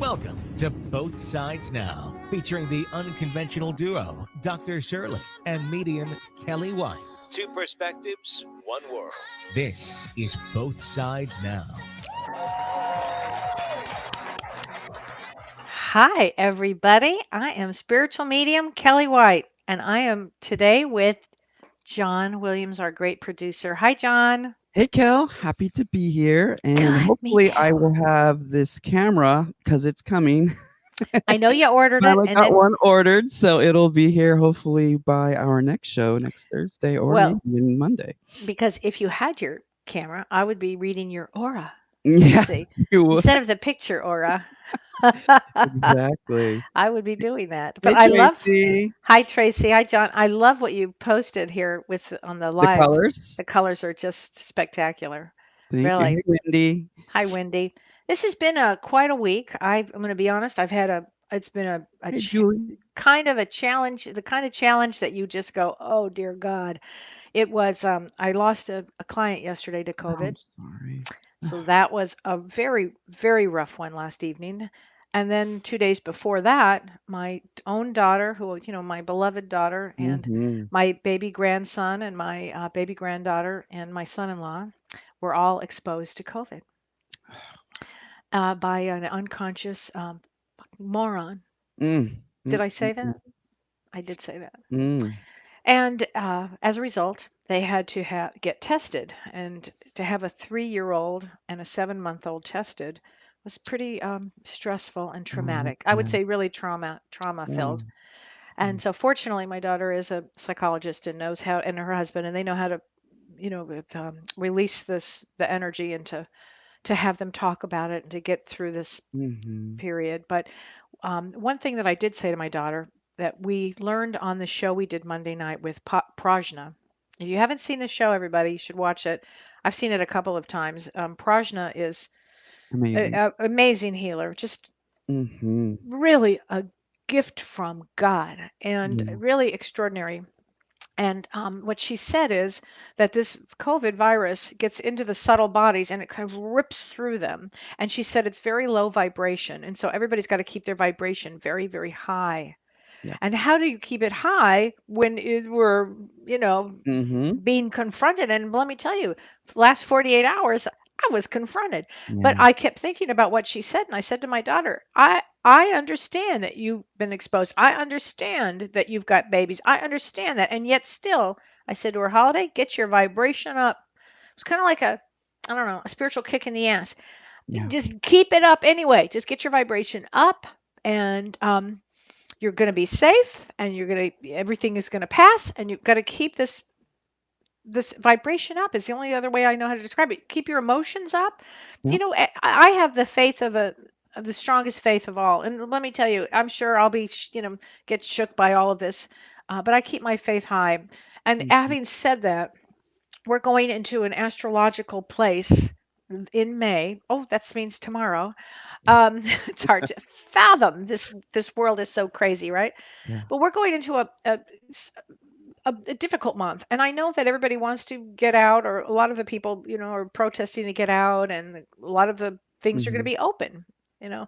Welcome to Both Sides Now, featuring the unconventional duo, Dr. Shirley and medium Kellee White. Two perspectives, one world. This is Both Sides Now. Hi, everybody. I am spiritual medium Kellee White, and I am today with John Williams, our great producer. Hi, John. Hey, Kel, happy to be here. And Good, me hopefully, I too. will have this camera because it's coming. I know you ordered it, Finally and got then, one ordered. So it'll be here hopefully by our next show next Thursday or maybe well, even Monday. because if you had your camera, I would be reading your aura, you Yes, see, you would. instead of the picture aura. Exactly. I would be doing that. But Hey, I love, Tracy. hi, Tracy. Hi, John. I love what you posted here with on the The live. colors. The colors are just spectacular, Thank you. really. Hey, Wendy. Hi, Wendy. This has been a quite a week. I'm going to be honest. It's been Hey, Julie. kind of a challenge, the kind of challenge that you just go, oh dear God. It was, I lost a client yesterday to Oh, I'm COVID. sorry. So that was a very, very rough one last evening. And then 2 days before that, my own daughter, my beloved daughter, and Mm-hmm. my baby grandson, and my baby granddaughter, and my son in law were all exposed to COVID by an unconscious moron. Mm, Did mm, I say mm, that? I did say that. mm. And as a result, they had to get tested. And to have a 3-year-old and a 7-month-old tested was pretty stressful and Oh, traumatic. I would yeah. say really trauma Wow. filled. And so fortunately, my daughter is a psychologist and knows how, and her husband, and they know how to, release the energy and to have them talk about it and to get through this Mm-hmm. period. But one thing that I did say to my daughter that we learned on the show we did Monday night with Prajna. If you haven't seen the show, everybody, you should watch it. I've seen it a couple of times. Prajna is Amazing. an amazing healer, just Mm-hmm. really a gift from God and Yeah. really extraordinary. And what she said is that this COVID virus gets into the subtle bodies and it kind of rips through them. And she said it's very low vibration. And so everybody's got to keep their vibration very, very high. Yeah. And how do you keep it high when we're, you know, Mm-hmm. being confronted? And let me tell you, the last 48 hours, I was confronted. But Yeah. I kept thinking about what she said. And I said to my daughter, I understand that you've been exposed. I understand that you've got babies. I understand that. And yet still, I said to her, Holiday, get your vibration up. It's kind of like I don't know, a spiritual kick in the ass. Yeah. Just keep it up anyway. Just get your vibration up and you're going to be safe and everything is going to pass and you've got to keep this vibration up is the only other way I know how to describe it. Keep your emotions up. Yep. I have the faith of the strongest faith of all. And let me tell you, I'm sure I'll be, get shook by all of this, but I keep my faith high. And Mhm. having said that, we're going into an astrological place in May. Oh, that means tomorrow. It's hard to fathom. This world is so crazy, right? Yeah. But we're going into s- a difficult month, and I know that everybody wants to get out, or a lot of the people, are protesting to get out, and a lot of the things are going to Mhm. be open, you know.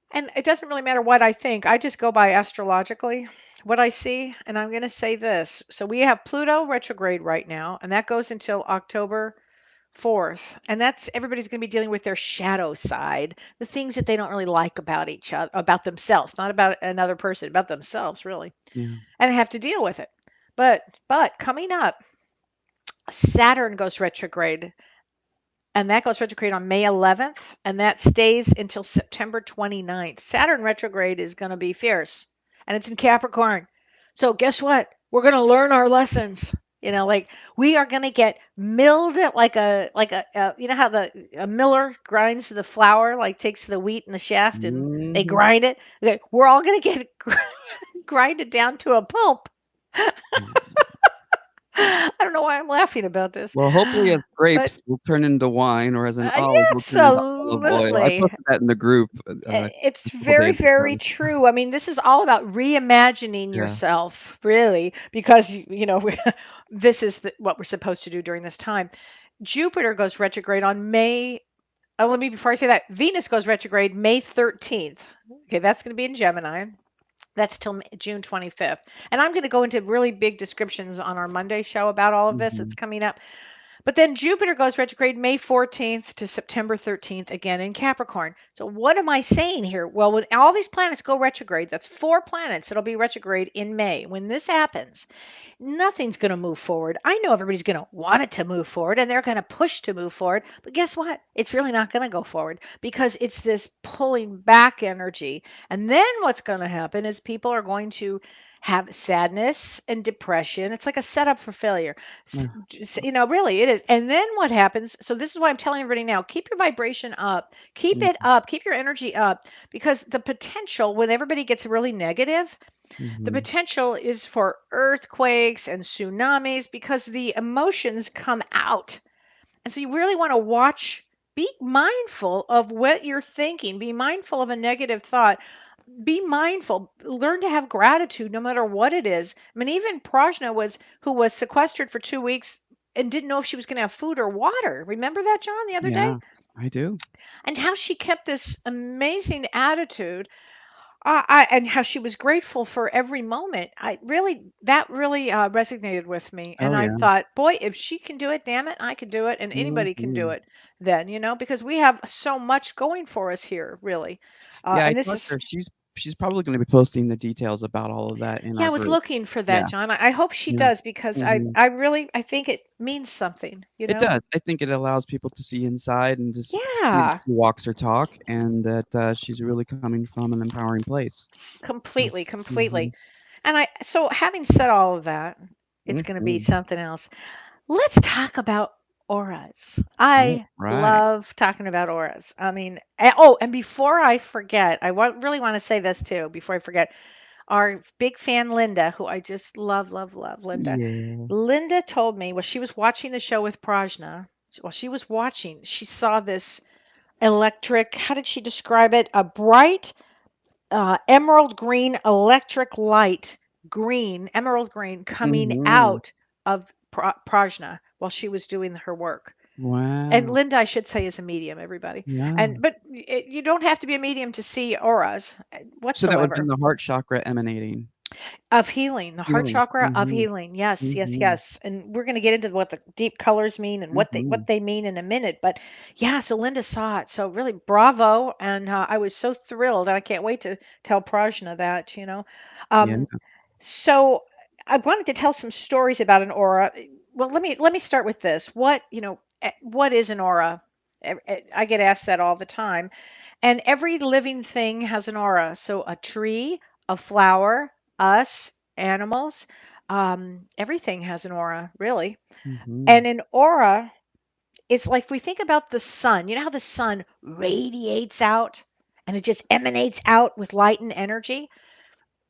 And it doesn't really matter what I think. I just go by astrologically what I see, and I'm going to say this. So we have Pluto retrograde right now, and that goes until October 4th. And that's everybody's going to be dealing with their shadow side, the things that they don't really like about each other, about themselves, not about another person, about themselves, really, Yeah. and have to deal with it. But coming up, Saturn goes retrograde, and that goes retrograde on May 11th, and that stays until September 29th. Saturn retrograde is going to be fierce, and it's in Capricorn. So guess what? We're going to learn our lessons. Like we are going to get milled you know how a miller grinds the flour, like takes the wheat in the shaft and they Mhm. grind it. Okay, we're all going to get grinded down to a pulp. Mm. I don't know why I'm laughing about this, Well, hopefully as but grapes will turn into wine or as an yeah, olive will turn into olive oil. I absolutely. posted that in the group, It's a couple very, days very ago. true. I mean, this is all about reimagining Yeah. yourself, really, because this is what we're supposed to do during this time. Jupiter goes retrograde on May Oh, let me before I say that, Venus goes retrograde May 13th. Okay, that's going to be in Gemini. That's till June 25th. And I'm going to go into really big descriptions on our Monday show about all of this. It's Mhm. coming up. But then Jupiter goes retrograde May 14th to September 13th, again in Capricorn. So, what am I saying here? Well, when all these planets go retrograde, that's 4 planets that'll be retrograde in May. When this happens, nothing's going to move forward. I know everybody's going to want it to move forward and they're going to push to move forward. But guess what? It's really not going to go forward because it's this pulling back energy. And then what's going to happen is people are going to have sadness and depression. It's like a setup for failure. Uh, Really, it is. And then what happens? So, this is why I'm telling everybody now keep your vibration up, keep mm, it up, keep your energy up because the potential when everybody gets really negative, the mhm. potential is for earthquakes and tsunamis because the emotions come out. And so you really want to watch, be mindful of what you're thinking, be mindful of a negative thought, be mindful, learn to have gratitude no matter what it is. I mean, even Prajna who was sequestered for 2 weeks and didn't know if she was going to have food or water. Remember that, John, the other day? Yeah, I do. And how she kept this amazing attitude and how she was grateful for every moment. That really resonated with me. And Oh, I yeah. thought, boy, if she can do it, damn it, I can do it. And anybody can do Mhm. it then, because we have so much going for us here, really. Yeah, I And this talked to is, her. She's probably gonna be posting the details about all of that in yeah, our I was group. looking for that, Yeah, John. I hope she yeah. does because Mhm. I think it means something, It does. I think it allows people to see inside and just to see that Yeah, she walks her talk and that, she's really coming from an empowering place. Mm. completely, completely. Mhm. So having said all of that, it's going to be Mhm. something else. Let's talk about auras. I Alright. love talking about auras. I mean, and before I forget, really want to say this too, before I forget. Our big fan, Linda, who I just love, love, love, Linda. Yeah. Linda told me while she was watching the show with Prajna, while she was watching, she saw this electric, how did she describe it? A bright emerald green electric light, emerald green coming Mhm. out of Prajna while she was doing her work. And Wow. Linda, I should say, is a medium, everybody. Yeah. But you don't have to be a medium to see auras So that would've been whatsoever. the heart chakra emanating. Of healing, the heart Healing. chakra of Mhm. healing. Yes, yes, Mhm. yes. And we're going to get into what the deep colors mean and what Mhm. they mean in a minute. But yeah, so Linda saw it. So really, bravo! And I was so thrilled, and I can't wait to tell Prajna that. Yeah. Um, so I wanted to tell some stories about an aura. Well, let me start with this. What is an aura? I get asked that all the time. And every living thing has an aura. So a tree, a flower, us, animals, everything has an aura, really. Mhm. And an aura is like we think about the sun. You know how the sun radiates out and it just emanates out with light and energy?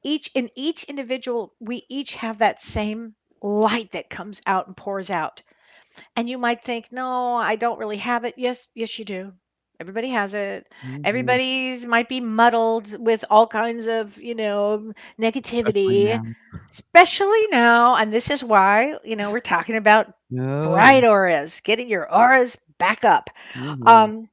Each individual, we each have that same light that comes out and pours out. And you might think, "No, I don't really have it." Yes, yes, you do. Everybody has it. Mhm. Everybody's might be muddled with all kinds of, Especially negativity, now. especially now. And this is why, we're talking about Oh, yeah. bright auras, getting your auras back up. Mhm. Um,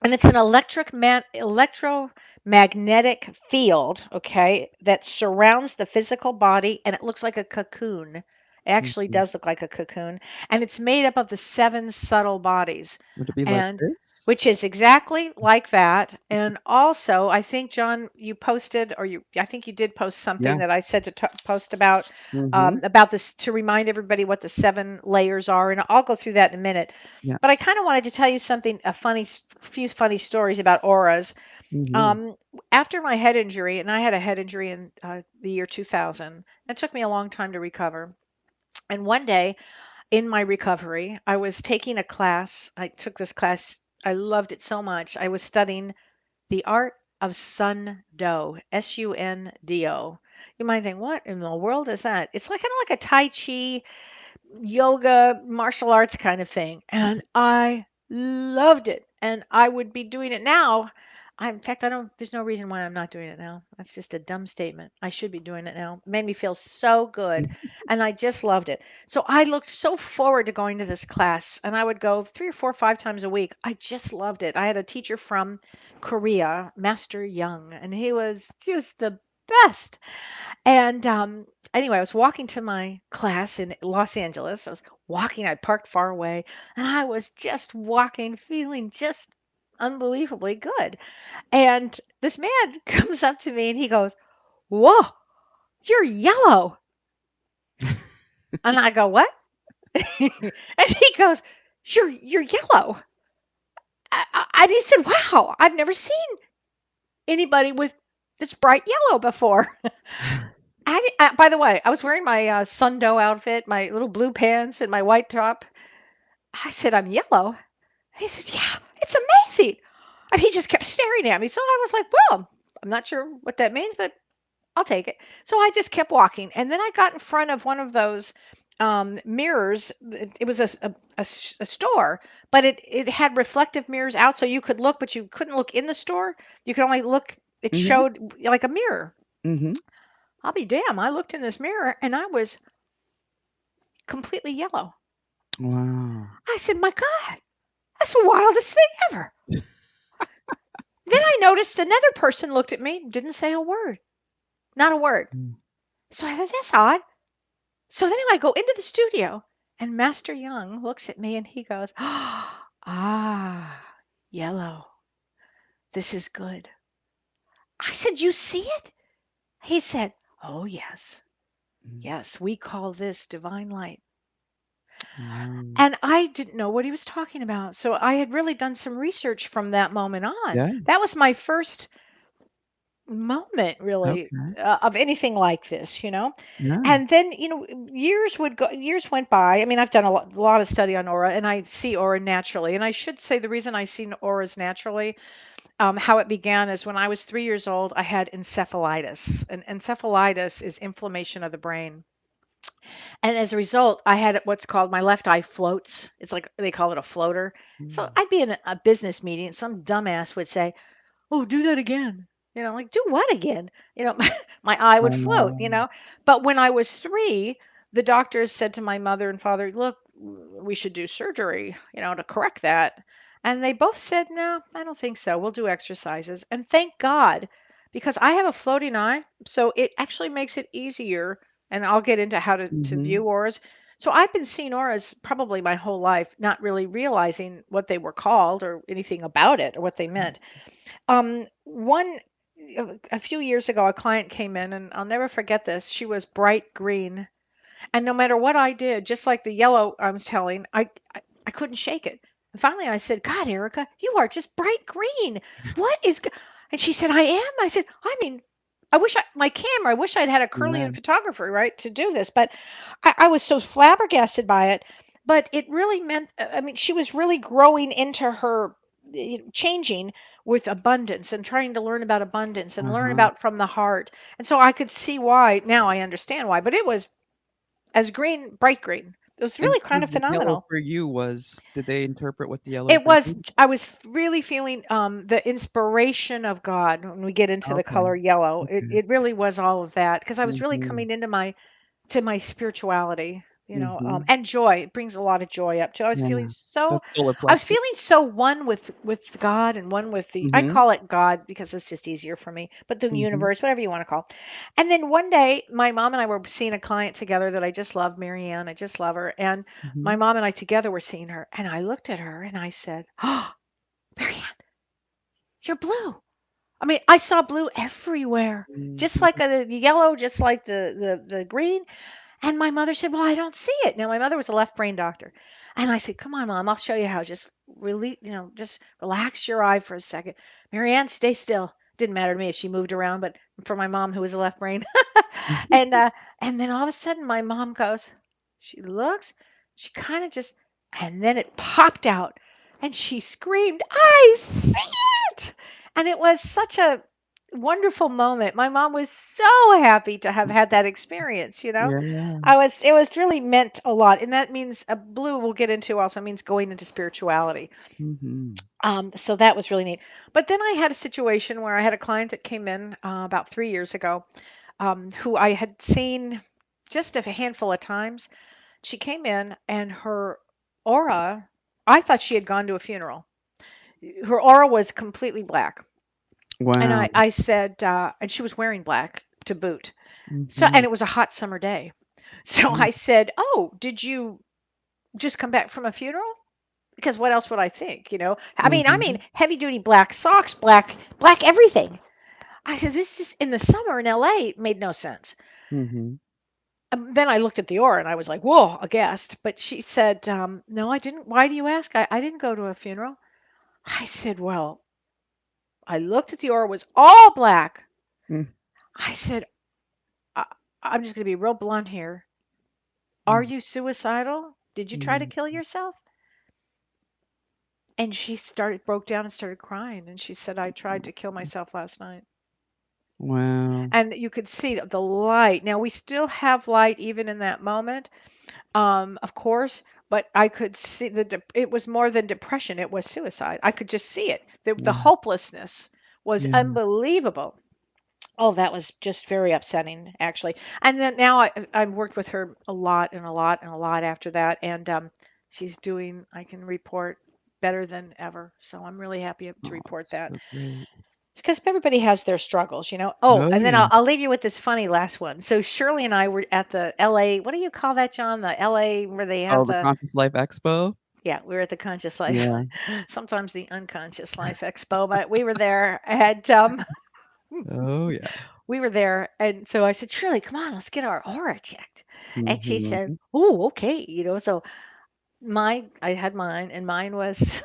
and it's an electromagnetic field, okay, that surrounds the physical body, and it looks like a cocoon. It actually Mhm. does look like a cocoon, and it's made up of the seven subtle bodies, Would it be like and this? which is exactly like that. And also, I think John, you posted, I think you did post something Yeah. that I said to post about Mhm. this to remind everybody what the seven layers are, and I'll go through that in a minute. But I Yes. kind of wanted to tell you something, few funny stories about auras. Mhm. Um, After my head injury, and I had a head injury in the year 2000, it took me a long time to recover. And one day in my recovery, I was taking a class. I took this class. I loved it so much. I was studying the art of sun do, Sundo. You might think, what in the world is that? It's like kind of like a Tai Chi yoga, martial arts kind of thing. And I loved it. And I would be doing it now. In fact, I don't. There's no reason why I'm not doing it now. That's just a dumb statement. I should be doing it now. It made me feel so good, and I just loved it. So I looked so forward to going to this class, and I would go 3 or 4 or 5 times a week. I just loved it. I had a teacher from Korea, Master Young, and he was just the best. And anyway, I was walking to my class in Los Angeles. I was walking. I parked far away, and I was just walking, feeling just unbelievably good. And this man comes up to me and he goes, "Whoa, you're yellow." And I go, "What?" And he goes, "You're yellow." And he said, "Wow, I've never seen anybody with this bright yellow before." By the way, I was wearing my Sundo outfit, my little blue pants, and my white top. I said, "I'm yellow." He said, "Yeah, it's amazing." And he just kept staring at me. So I was like, "Well, I'm not sure what that means, but I'll take it." So I just kept walking, and then I got in front of one of those mirrors. It was a store, but it had reflective mirrors out, so you could look, but you couldn't look in the store. You could only look. It Mhm. showed like a mirror. Mhm. I'll be damn! I looked in this mirror, and I was completely yellow. Wow. I said, "My God, that's the wildest thing ever." Then I noticed another person looked at me, didn't say a word, not a word. Mm. So I thought that's odd. So then I go into the studio and Master Young looks at me and he goes, "Ah, yellow. This is good." I said, "You see it?" He said, "Oh, yes. Mm. Yes, we call this divine light." Wow. And I didn't know what he was talking about. So I had really done some research from that moment on. Yeah. That was my first moment really Okay. of anything like this, you know. Yeah. And then, years went by. I mean, I've done a lot of study on aura, and I see aura naturally. And I should say the reason I see auras naturally, how it began is when I was 3 years old. I had encephalitis, and encephalitis is inflammation of the brain. And as a result, I had what's called my left eye floats. It's like they call it a floater. So Mm. I'd be in a business meeting, and some dumbass would say, "Oh, do that again." Like, do what again? My eye would float, Oh. But when I was 3, the doctors said to my mother and father, "Look, we should do surgery, to correct that." And they both said, "No, I don't think so. We'll do exercises." And thank God, because I have a floating eye, so it actually makes it easier. And I'll get into how to Mhm. view auras. So I've been seeing auras probably my whole life, not really realizing what they were called or anything about it or what they meant. One a few years ago, a client came in, and I'll never forget this. She was bright green, and no matter what I did, just like the yellow I was telling, I couldn't shake it. And finally, I said, "God, Erica, you are just bright green. What is?" And she said, "I am." I said, "I mean, my camera. I wish I'd had a Yeah. Curlian photographer, right, to do this." But I was so flabbergasted by it. But it really meant. I mean, she was really growing into her, changing with abundance and trying to learn about abundance and learn Uh-huh. about from the heart. And so I could see why. Now I understand why. But it was as green, bright green. It was And really so kind of the yellow phenomenal. for you was did they interpret what the yellow It for was you? I was really feeling the inspiration of God when we get into the Okay. color yellow. It Okay. it really was all of that because I was really Mhm. coming into my spirituality, Mhm. and joy. It brings a lot of joy up too. Yeah. That's solar I was plexus. feeling so one with God and one with I Mhm. call it God because it's just easier for me, but the Mhm. universe, whatever you want to call. And then one day, my mom and I were seeing a client together that I just love, Marianne. I just love her. And my Mhm. mom and I together were seeing her, and I looked at her and I said, "Oh, Marianne, you're blue." I mean, I saw blue everywhere, just like Mhm. the yellow, just like the green. And my mother said, "Well, I don't see it." Now, my mother was a left brain doctor. And I said, "Come on, Mom, I'll show you how. Just really, just relax your eye for a second. Marianne, stay still." Didn't matter to me if she moved around, but for my mom, who was a left brain. and and then all of a sudden, my mom goes, she looks, she kind of just, and then it popped out, and she screamed, "I see it!" And it was such a wonderful moment. My mom was so happy to have had that experience, you know. Yeah. It was really meant a lot. And that means blue we'll get into also means going into spirituality. Mhm. So that was really neat. But then I had a situation where I had a client that came in about 3 years ago, who I had seen just a handful of times. She came in and her aura, I thought she had gone to a funeral. Her aura was completely black. And Wow. I said, and she was wearing black to boot. So, and Mhm. it was a hot summer day. So Mm, I said, "Oh, did you just come back from a funeral?" Because what else would I think, you know? I mean, mhm. heavy duty black socks, black everything. I said, "This is in the summer in LA." It made no sense. Mhm. Then I looked at the aura and I was like, "Whoa," aghast. But she said, "No, I didn't. Why do you ask? I didn't go to a funeral." I said, "Well," I looked at the aura, it was all black. Mm, I said, I, "I'm just going to be real blunt here. Are mm, you suicidal? Did you try to mm. kill yourself?" And she started broke down and started crying, and she said, "I tried to kill myself last night." Wow. And you could see the light. Now we still have light even in that moment, of course, but I could see it was more than depression, it was suicide. I could just see it. The Wow. hopelessness was Yeah. unbelievable. Oh, that was just very upsetting, actually. And then now I've worked with her a lot and a lot and a lot after that, and she's doing, I can report, better than ever. So I'm really happy to Oh, report that so great. because everybody has their struggles, you know. Oh, Oh, and then yeah. I'll leave you with this funny last one. So Shirley and I were at the LA. What do you call that, John? The LA where they Oh, have the the, Conscious Life Expo? yeah, we were at the Conscious Life, Yeah. sometimes the Unconscious Life Expo, but we were there. And Oh, yeah. we were there, and so I said, "Shirley, come on, let's get our aura checked." And she said, Mhm. "Oh, okay." You know, so I had mine, and mine was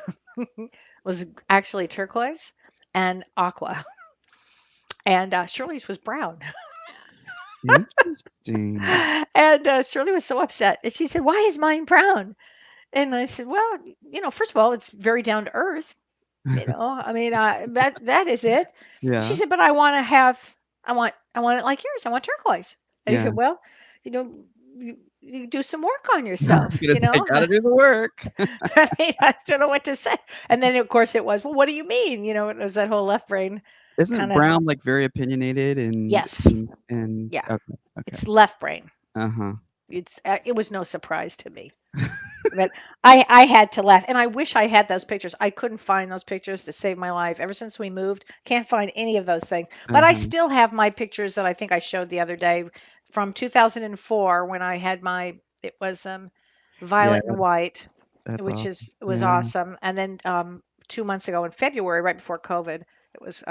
was actually turquoise and aqua, and Shirley's was brown. Interesting. And Shirley was so upset, and she said, "Why is mine brown?" And I said, "Well, you know, first of all, it's very down to earth. You know, I mean, that is it." She Yeah. said, "But I want it like yours. I want turquoise." I Yeah. said, "Well, you know, you do some work on I was yourself, gonna you say, know." gotta do the work. I mean, I don't know what to say. And then of course it was, "Well, what do you mean?" You know, it was that whole left brain Isn't kind of, Brown, like, very opinionated yes, and yeah, okay, okay. it's left brain. Uh-huh. It was no surprise to me. But I had to laugh, and I wish I had those pictures. I couldn't find those pictures to save my life. Ever since we moved, can't find any of those things. But I Uh-huh. still have my pictures that I think I showed the other day from 2004 when I had my, it was Yeah, violet and white, that's which awesome. is was Yeah. awesome. And then 2 months ago in February, right before COVID, it was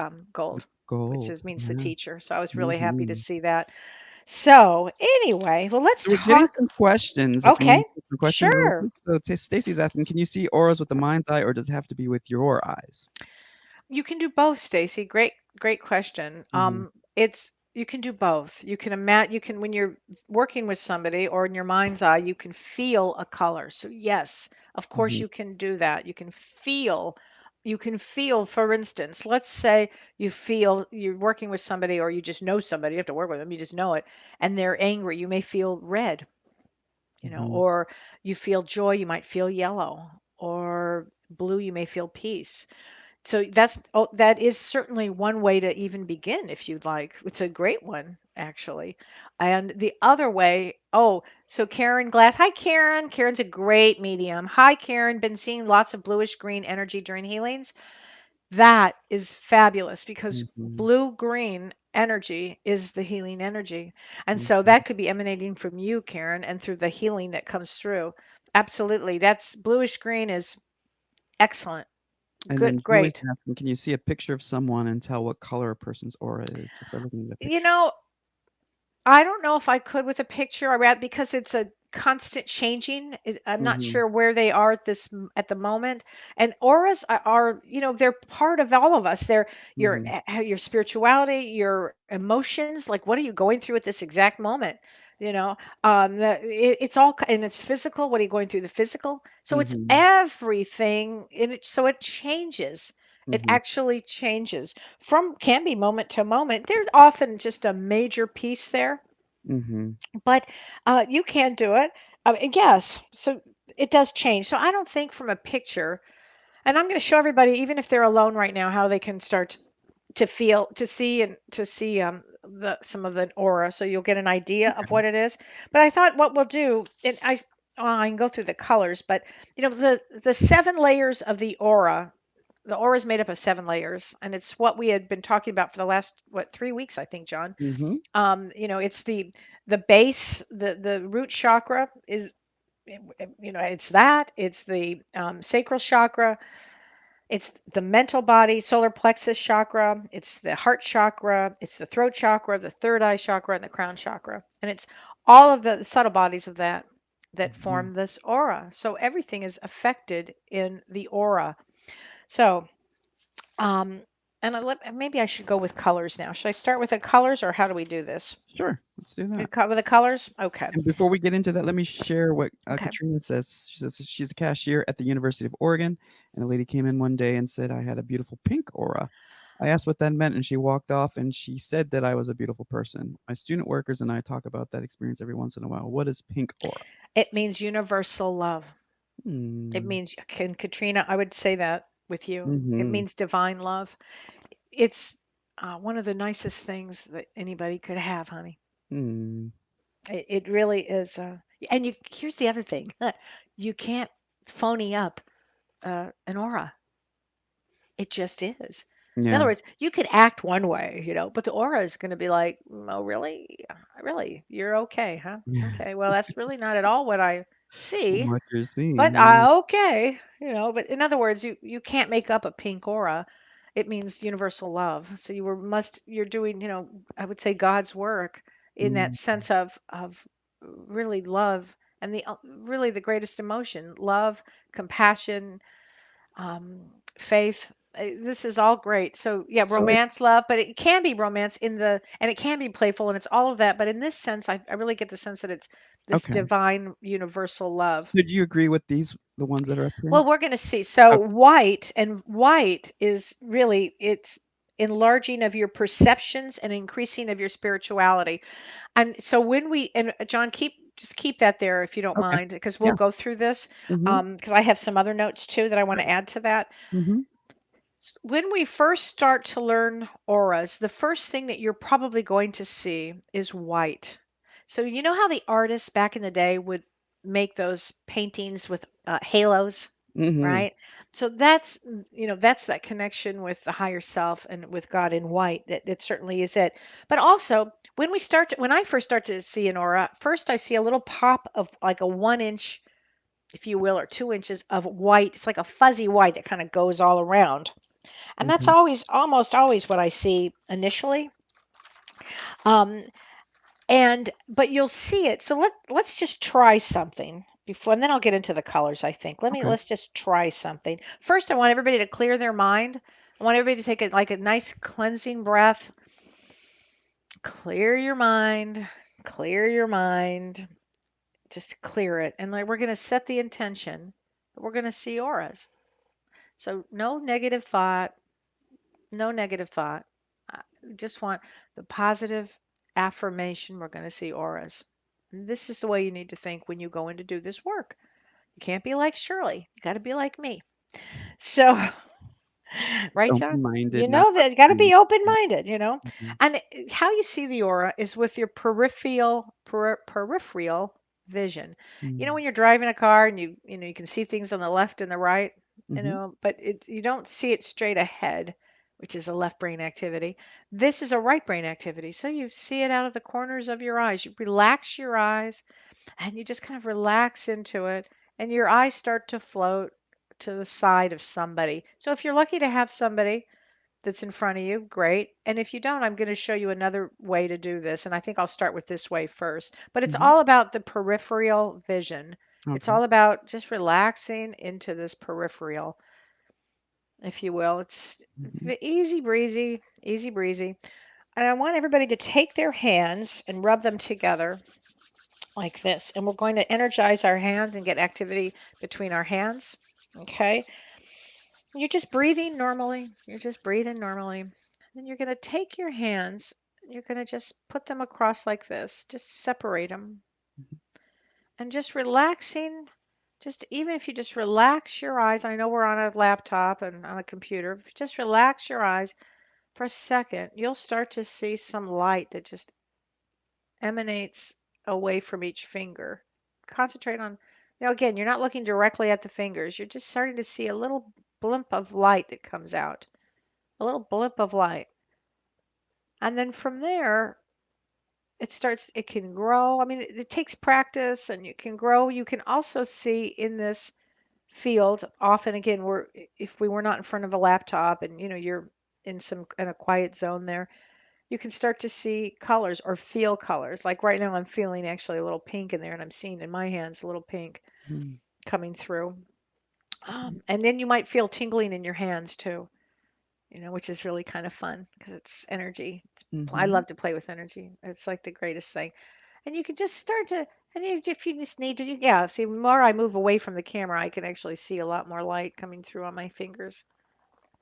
The gold, which gold. is means the Yeah. teacher. So I was really happy to Mhm. see that. So anyway, well, let's So we're getting talk. some questions if you Okay, want to some questions really sure. quick. So Stacy's asking, "Can you see auras with the mind's eye, or does it have to be with your eyes?" You can do both, Stacy. Great question. Mhm. It's you can do both. You can when you're working with somebody or in your mind's eye, you can feel a color. So yes, of course Mhm. you can do that. You can feel, for instance, let's say you feel you're working with somebody or you just know somebody, you have to work with them, you just know it, and they're angry. You may feel red, you know, Mhm. or you feel joy, you might feel yellow, or blue, you may feel peace. So that is certainly one way to even begin if you'd like. It's a great one, actually. And the other way, oh, so Karen Glass. Hi, Karen. Karen's a great medium. Hi, Karen. Been seeing lots of bluish green energy during healings. That is fabulous because Mhm. blue green energy is the healing energy. And so Mhm. that could be emanating from you, Karen, and through the healing that comes through. Absolutely. That's bluish green is excellent. And Good, then Julie's great. asking, "Can you see a picture of someone and tell what color a person's aura is just by looking at the You picture?" know, I don't know if I could with a picture. I rather because it's a constant changing. I'm not Mhm. sure where they are at the moment. And auras are, you know, they're part of all of us. They're Mhm. your spirituality, your emotions. Like, what are you going through at this exact moment? You know, it's all and it's physical. What are you going through? The physical. So it's Mhm. everything, and so it changes. It Mhm. actually changes from can be moment to moment. There's often just a major piece there, Mhm. but you can do it. Yes, so it does change. So I don't think from a picture, and I'm going to show everybody, even if they're alone right now, how they can start to feel, to see the some of the aura, so you'll get an idea of Okay. what it is. But I thought what we'll do, and I can go through the colors, but the 7 layers of the aura is made up of 7 layers, and it's what we had been talking about for the last, what, 3 weeks, I think, John. Mhm. It's the base, the root chakra is, it's that, it's the sacral chakra, it's the mental body, solar plexus chakra, it's the heart chakra, it's the throat chakra, the third eye chakra, and the crown chakra. And it's all of the subtle bodies of that Mhm. form this aura. So everything is affected in the aura. So, um, maybe I should go with colors now. Should I start with the colors, or how do we do this? Sure. Let's do that. With the colors? Okay. And before we get into that, let me share what Okay. Katrina says. She says she's a cashier at the University of Oregon, and a lady came in one day and said I had a beautiful pink aura. I asked what that meant, and she walked off, and she said that I was a beautiful person. My student workers and I talk about that experience every once in a while. What is pink aura? It means universal love. It Hmm. means, can Katrina, I would say that with you. It Mhm. means divine love. It's one of the nicest things that anybody could have, honey. Mm. It really is. And here's the other thing: you can't phony up an aura. It just is. In other Yeah. words, you could act one way, but the aura is going to be like, "Oh, really? Really? You're okay, huh? Okay. Well, that's really not at all what I see. What you're But seeing. okay, but in other words, you can't make up a pink aura. It means universal love. So you're doing, I would say God's work in that Mm. sense of really love, and really the greatest emotion, love, compassion, um, faith. This is all great. So yeah, So romance, love, but it can be romance and it can be playful, and it's all of that. But in this sense, I really get the sense that it's this okay. divine universal love. So do you agree with the ones that are up here? Well, we're going to see. So Okay. white is really, it's enlarging of your perceptions and increasing of your spirituality. And so when we, and John, keep that there if you don't Okay. mind, because we'll Yeah. go through this. Mhm. Because I have some other notes too that I want to add to that. Mhm. When we first start to learn auras, the first thing that you're probably going to see is white. So you know how the artists back in the day would make those paintings with halos, Mhm. right? So that's that connection with the higher self and with God in white. That certainly is it. But also, when I first start to see an aura, first I see a little pop of like a 1 inch, if you will, or 2 inches of white. It's like a fuzzy white that kind of goes all around, and that's Okay. almost always what I see initially. Um, and but you'll see it. So let's just try something before, and then I'll get into the colors, I think. Okay. Let's just try something. First, I want everybody to clear their mind. I want everybody to take a nice cleansing breath. Clear your mind. Clear your mind. Just clear it. And like we're going to set the intention that we're going to see auras. So no negative thought, no negative thought. I just want the positive affirmation. We're going to see auras. And this is the way you need to think when you go in to do this work. You can't be like Shirley. You got to be like me. So, right, John? Open-minded, You not know that got to questioning. be open-minded. Mhm. And how you see the aura is with your peripheral vision. Mm. When you're driving a car and you can see things on the left and the right, Mhm. but you don't see it straight ahead, which is a left brain activity. This is a right brain activity. So you see it out of the corners of your eyes. You relax your eyes and you just kind of relax into it, and your eyes start to float to the side of somebody. So if you're lucky to have somebody that's in front of you, great. And if you don't, I'm going to show you another way to do this. And I think I'll start with this way first. But it's Mhm. all about the peripheral vision. It's Okay. all about just relaxing into this peripheral, if you will. It's Mhm. easy breezy, easy breezy. And I want everybody to take their hands and rub them together like this. And we're going to energize our hands and get activity between our hands. Okay. You're just breathing normally. You're just breathing normally. Then you're going to take your hands, you're going to just put them across like this, just separate them, and just relaxing. Just even if you just relax your eyes, I know we're on a laptop and on a computer. If you just relax your eyes for a second, you'll start to see some light that just emanates away from each finger. Concentrate on, again, you're not looking directly at the fingers. You're just starting to see a little blimp of light that comes out, a little blip of light. And then from there, it can grow. I mean, it takes practice and you can grow. You can also see in this field, often again, if we were not in front of a laptop and, you're in a quiet zone there, you can start to see colors or feel colors. Like right now, I'm feeling actually a little pink in there, and I'm seeing in my hands a little pink Mm. coming through. And then you might feel tingling in your hands too, which is really kind of fun because it's energy. I Mm-hmm. love to play with energy. It's like the greatest thing. And you can just start to, and if you just need to, yeah, see, the more I move away from the camera, I can actually see a lot more light coming through on my fingers,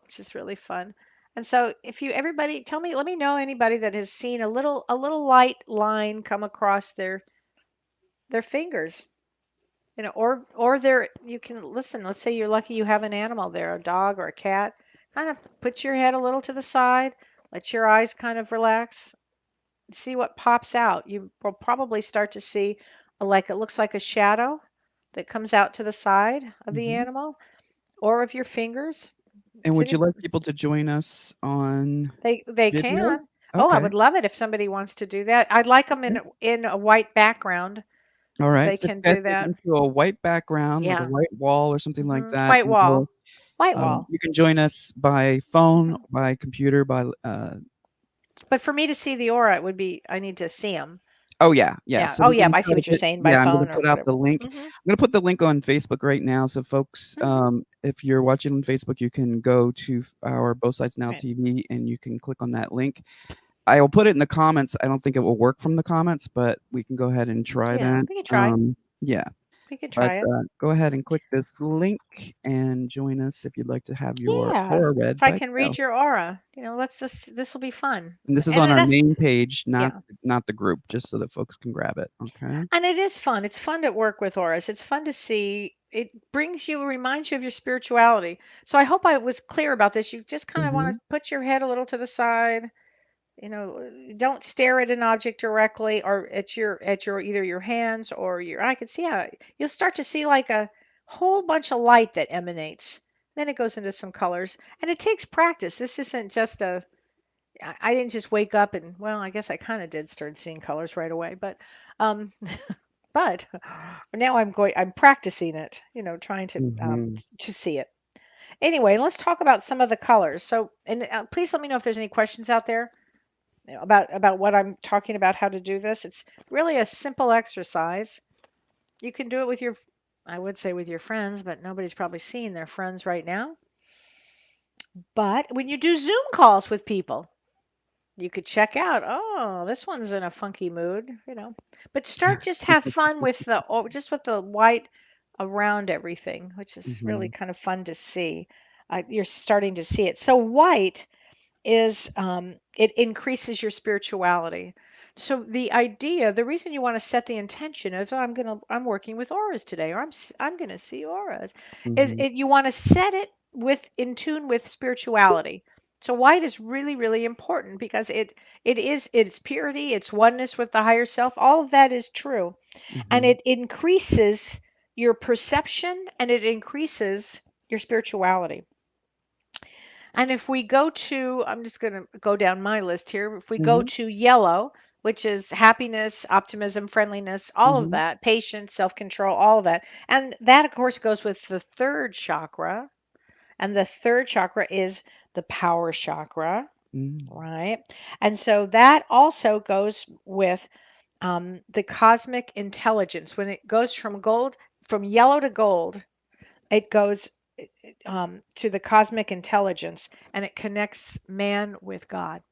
which is really fun. And so if you everybody tell me let me know anybody that has seen a little light line come across their fingers. Or their you can listen, let's say you're lucky you have an animal there, a dog or a cat. Kind of put your head a little to the side, let your eyes kind of relax, see what pops out. You will probably start to see like it looks like a shadow that comes out to the side of the Mm-hmm. animal or of your fingers. And would See, you like people to join us on they video? can. Oh, I Okay. would love it if somebody wants to do that. I'd like them Okay. in a white background All if right. they So if can you guys do get that. into a white background, like a Yeah. white wall or something like that, White and wall. we'll, White wall. you can join us by phone, Mhm. by computer, by But for me to see the aura, it would be I need to see them. oh yeah, yeah. Yeah. So Oh, we're yeah. gonna I try see to what you're get saying by yeah, I'm gonna phone or put out the whatever. link. Mhm. I'm gonna put the link on Facebook right now. So folks, Mhm. if you're watching on Facebook, you can go to our Both Sides Now Right. TV and you can click on that link. I will put it in the comments. I don't think it will work from the comments, but we can go ahead and try Yeah. that. We can try. Yeah. We can But try it. go ahead and click this link and join us if you'd like to have your Yeah. aura If read I by can Kel. read your aura, let's just this will be fun. And this is on And our that's main page, not yeah. not the group, just so that folks can grab it. Okay. And it is fun. It's fun to work with auras. It's fun to see. It reminds you of your spirituality. So I hope I was clear about this. You just kind of want Mm-hmm. to put your head a little to the side. Don't stare at an object directly or at your either your hands or your. I can see how you'll start to see like a whole bunch of light that emanates. Then it goes into some colors, and it takes practice. This isn't just I didn't just wake up and well, I guess I kind of did start seeing colors right away, but um but now I'm practicing it, trying Mm-hmm. to see it. Anyway, let's talk about some of the colors. So, and please let me know if there's any questions out there about what I'm talking about, how to do this. It's really a simple exercise. You can do it with I would say with your friends, but nobody's probably seeing their friends right now. But when you do Zoom calls with people, you could check out, oh, this one's in a funky mood, But just have fun with just with the white around everything, which is really Mm-hmm. kind of fun to see. You're starting to see it. So white is it increases your spirituality. So the reason you want to set the intention of I'm working with auras today, or I'm gonna see auras, is Mm-hmm. you want to set it with in tune with spirituality. So white is really really important because it's purity, it's oneness with the higher self. All of that is true, and Mm-hmm. it increases your perception and it increases your spirituality. And if we go to, I'm just going to go down my list here. If we go Mm-hmm. to yellow, which is happiness, optimism, friendliness, all of Mm-hmm. that, patience, self control, all of that. And that, of course, goes with the third chakra. And the third chakra is the power chakra, Mm. right? And so that also goes with the cosmic intelligence. When it goes from yellow to gold, it goes to the cosmic intelligence and it connects man with God.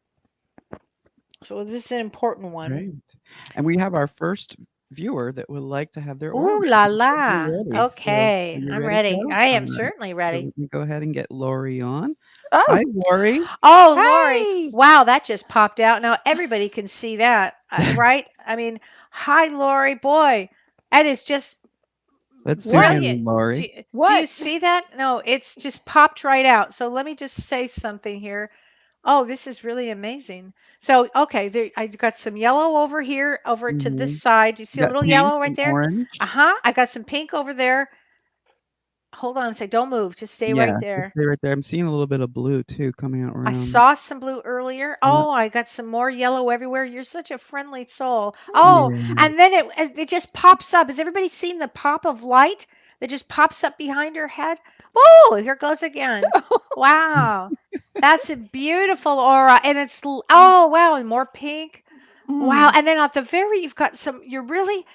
So this is an important one. Great. And we have our first viewer that would like to have their aura Ooh read. la You said la. you're ready. So are Okay, you I'm ready to ready. go? I All am right. certainly So ready. let me go ahead and get Lori on. Hi, Oh, Lori. Oh, Lori. hey. Wow, that just popped out. Now everybody can see that, right? I mean, hi, Lori. Boy, that is just Let's zoom What? brilliant. in, Do, Lori. do you What? see that? No, it's just popped right out. So let me just say something here. Oh, this is really amazing. So, okay, there, I got some yellow over here, over to this Mm-hmm. side. Do you You see a got little pink yellow right and there? orange. Uh-huh. I got some pink over there. Hold on a sec. Don't move. Just stay right Yeah, just there. stay right there. I'm seeing a little bit of blue too coming out I around. saw some blue earlier. Yeah. Oh, I got some more yellow everywhere. You're such a friendly soul. Oh, Yeah. and then it just pops up. Has everybody seen the pop of light that just pops up behind her head? Oh, here goes again. Wow. That's a beautiful aura. And oh, wow, and more pink. Wow, Mm. and then at the very you've got some you're really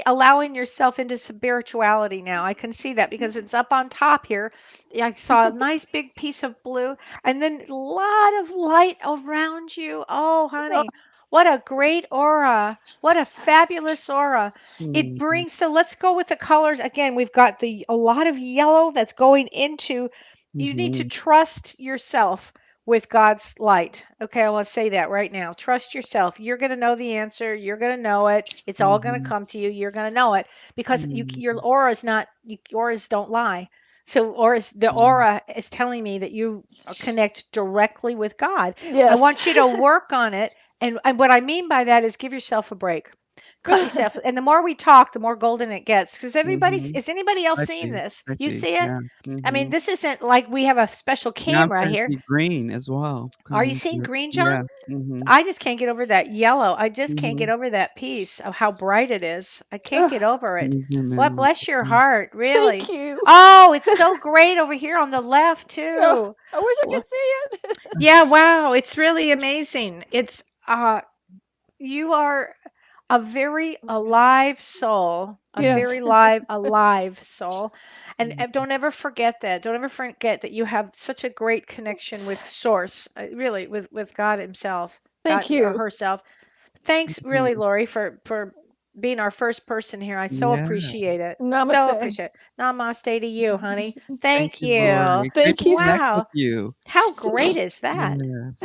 allowing yourself into spirituality now. I can see that because it's up on top here. Yeah, I saw a nice big piece of blue and then a lot of light around you. Oh, Oh, honey, what a great aura. What a fabulous aura. It Mm-hmm. brings so let's go with the colors again. We've got the a lot of yellow that's going into you need to Mm-hmm. trust yourself with God's light. Okay, I want to say that right now. Trust yourself. You're going to know the answer. You're going to know it. It's all going to Mm-hmm. come to you. You're going to know it because your Mm-hmm. aura is not. Auras don't lie. So, auras, the aura is telling me that you connect directly with God. I yes. want you to work on it, and what I mean by that is give yourself a break. Cut yourself. And the more we talk, the more golden it gets. Because everybody's Mm-hmm. is anybody else I seeing see. this? I You see. see it? Yeah. I mean, Mm-hmm. this isn't like we have a special Now I'm camera starting to here. see green as well Are coming you into seeing it. green, John? Yeah. Mm-hmm. I just can't get over that yellow. I just can't Mm-hmm. get over that piece of how bright it is. I can't Oh, get over Let it. me zoom in What one bless your second. heart, thank really. you. Oh, it's so great over here on the left Oh, too. I wish I Well, could see it. yeah, wow, it's really amazing. It's you are a very alive soul, a yes. very live, alive soul. And Mm-hmm. don't ever forget that. Don't ever forget that you have such a great connection with Source, really, with God Himself, God Thank or you. herself. Thanks, really, Mm-hmm. Lori, for being our first person here. I so Yeah. appreciate it. So Namaste. appreciate it. Namaste to you, honey. Thank Thank you, you. Lori. Great Thank to you. connect with Wow. you. How great is that? Yes.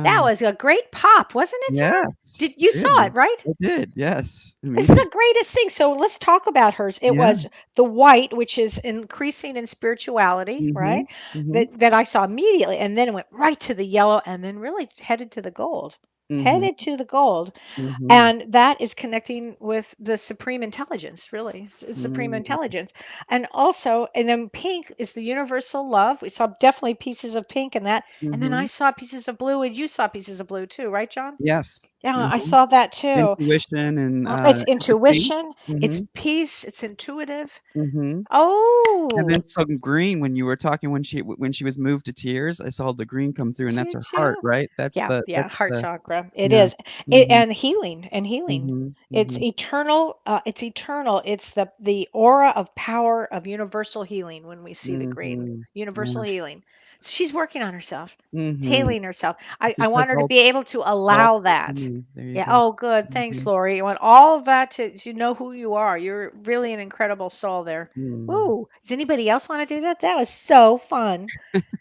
That Wow. was a great pop, wasn't it, John? Yes. Did you saw Did. it, right? I did. Yes. This is Amazing. the greatest thing. So let's talk about hers. It Yeah. was the white, which is increasing in spirituality, Mm-hmm. right? Mm-hmm. That I saw immediately, and then it went right to the yellow, and then really headed to the gold. Mm-hmm. Headed to the gold. Mm-hmm. And that is connecting with the supreme intelligence, really, supreme Mm-hmm. intelligence. And also, and then pink is the universal love. We saw definitely pieces of pink in that. And then I Mm-hmm. saw pieces of blue, and you saw pieces of blue too, right, John? Yes. Yeah, I Mm-hmm. saw that too. Intuition and It's empathy. intuition, it's Mm-hmm. peace, it's intuitive. Mm-hmm. And Oh, then some green when you were talking when she was moved to tears. I saw the green come through, and that's her did heart, you? right? Yeah, yeah, That's heart the chakra. It yeah. is. Mm-hmm. And healing and healing. Mm-hmm. It's Mm-hmm. eternal. It's eternal. It's the aura of power of universal healing when we see the green. Mm-hmm. Universal Yeah. healing. She's working on herself. It's Mm-hmm. healing herself. She I says want her to be able to all allow true to that. me. There you Yeah. go. Oh, good. Thanks, Mm-hmm. Lori. You want all of that to know who you are. You're really an incredible soul there. Mm. Ooh, does anybody else want to do that? That was so fun.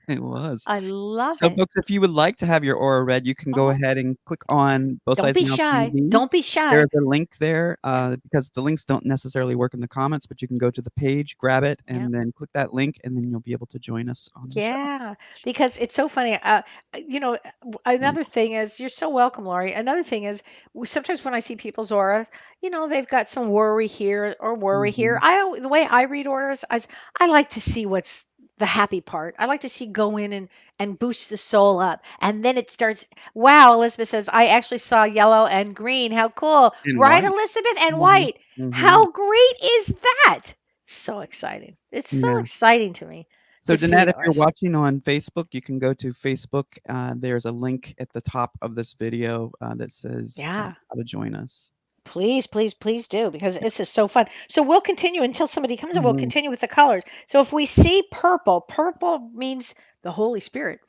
It was. I love So, it. folks, if you would like to have your aura read, you can go Uh-huh. ahead and click on Both Don't Sides be Now shy. TV. Don't be There shy. is a link there Yeah. because the links don't necessarily work in the comments, but you can go to the page, grab it, Yeah. and then click that link, and then you'll be able to join us on the show. Yeah, because it's so funny. Another thing is, you're so welcome, Laurie. Another thing is, sometimes when I see people's auras, they've got some worry here or worry here. Mhm. The way I read auras, I like to see what's the happy part. I like to see go in and boost the soul up, and then it starts. Wow, Elizabeth says I actually saw yellow and green. How cool, And right, white. Elizabeth? And Mhm. white. Mhm. How great is that? So exciting. It's so Yeah. exciting to me So, to see Danette, if you're auras. watching on Facebook, you can go to Facebook. There's a link at the top of this video that says Yeah. how to join us. Please, please, please do because this is so fun. So we'll continue until somebody comes and we'll Mhm. continue with the colors. So if we see purple, purple means the Holy Spirit.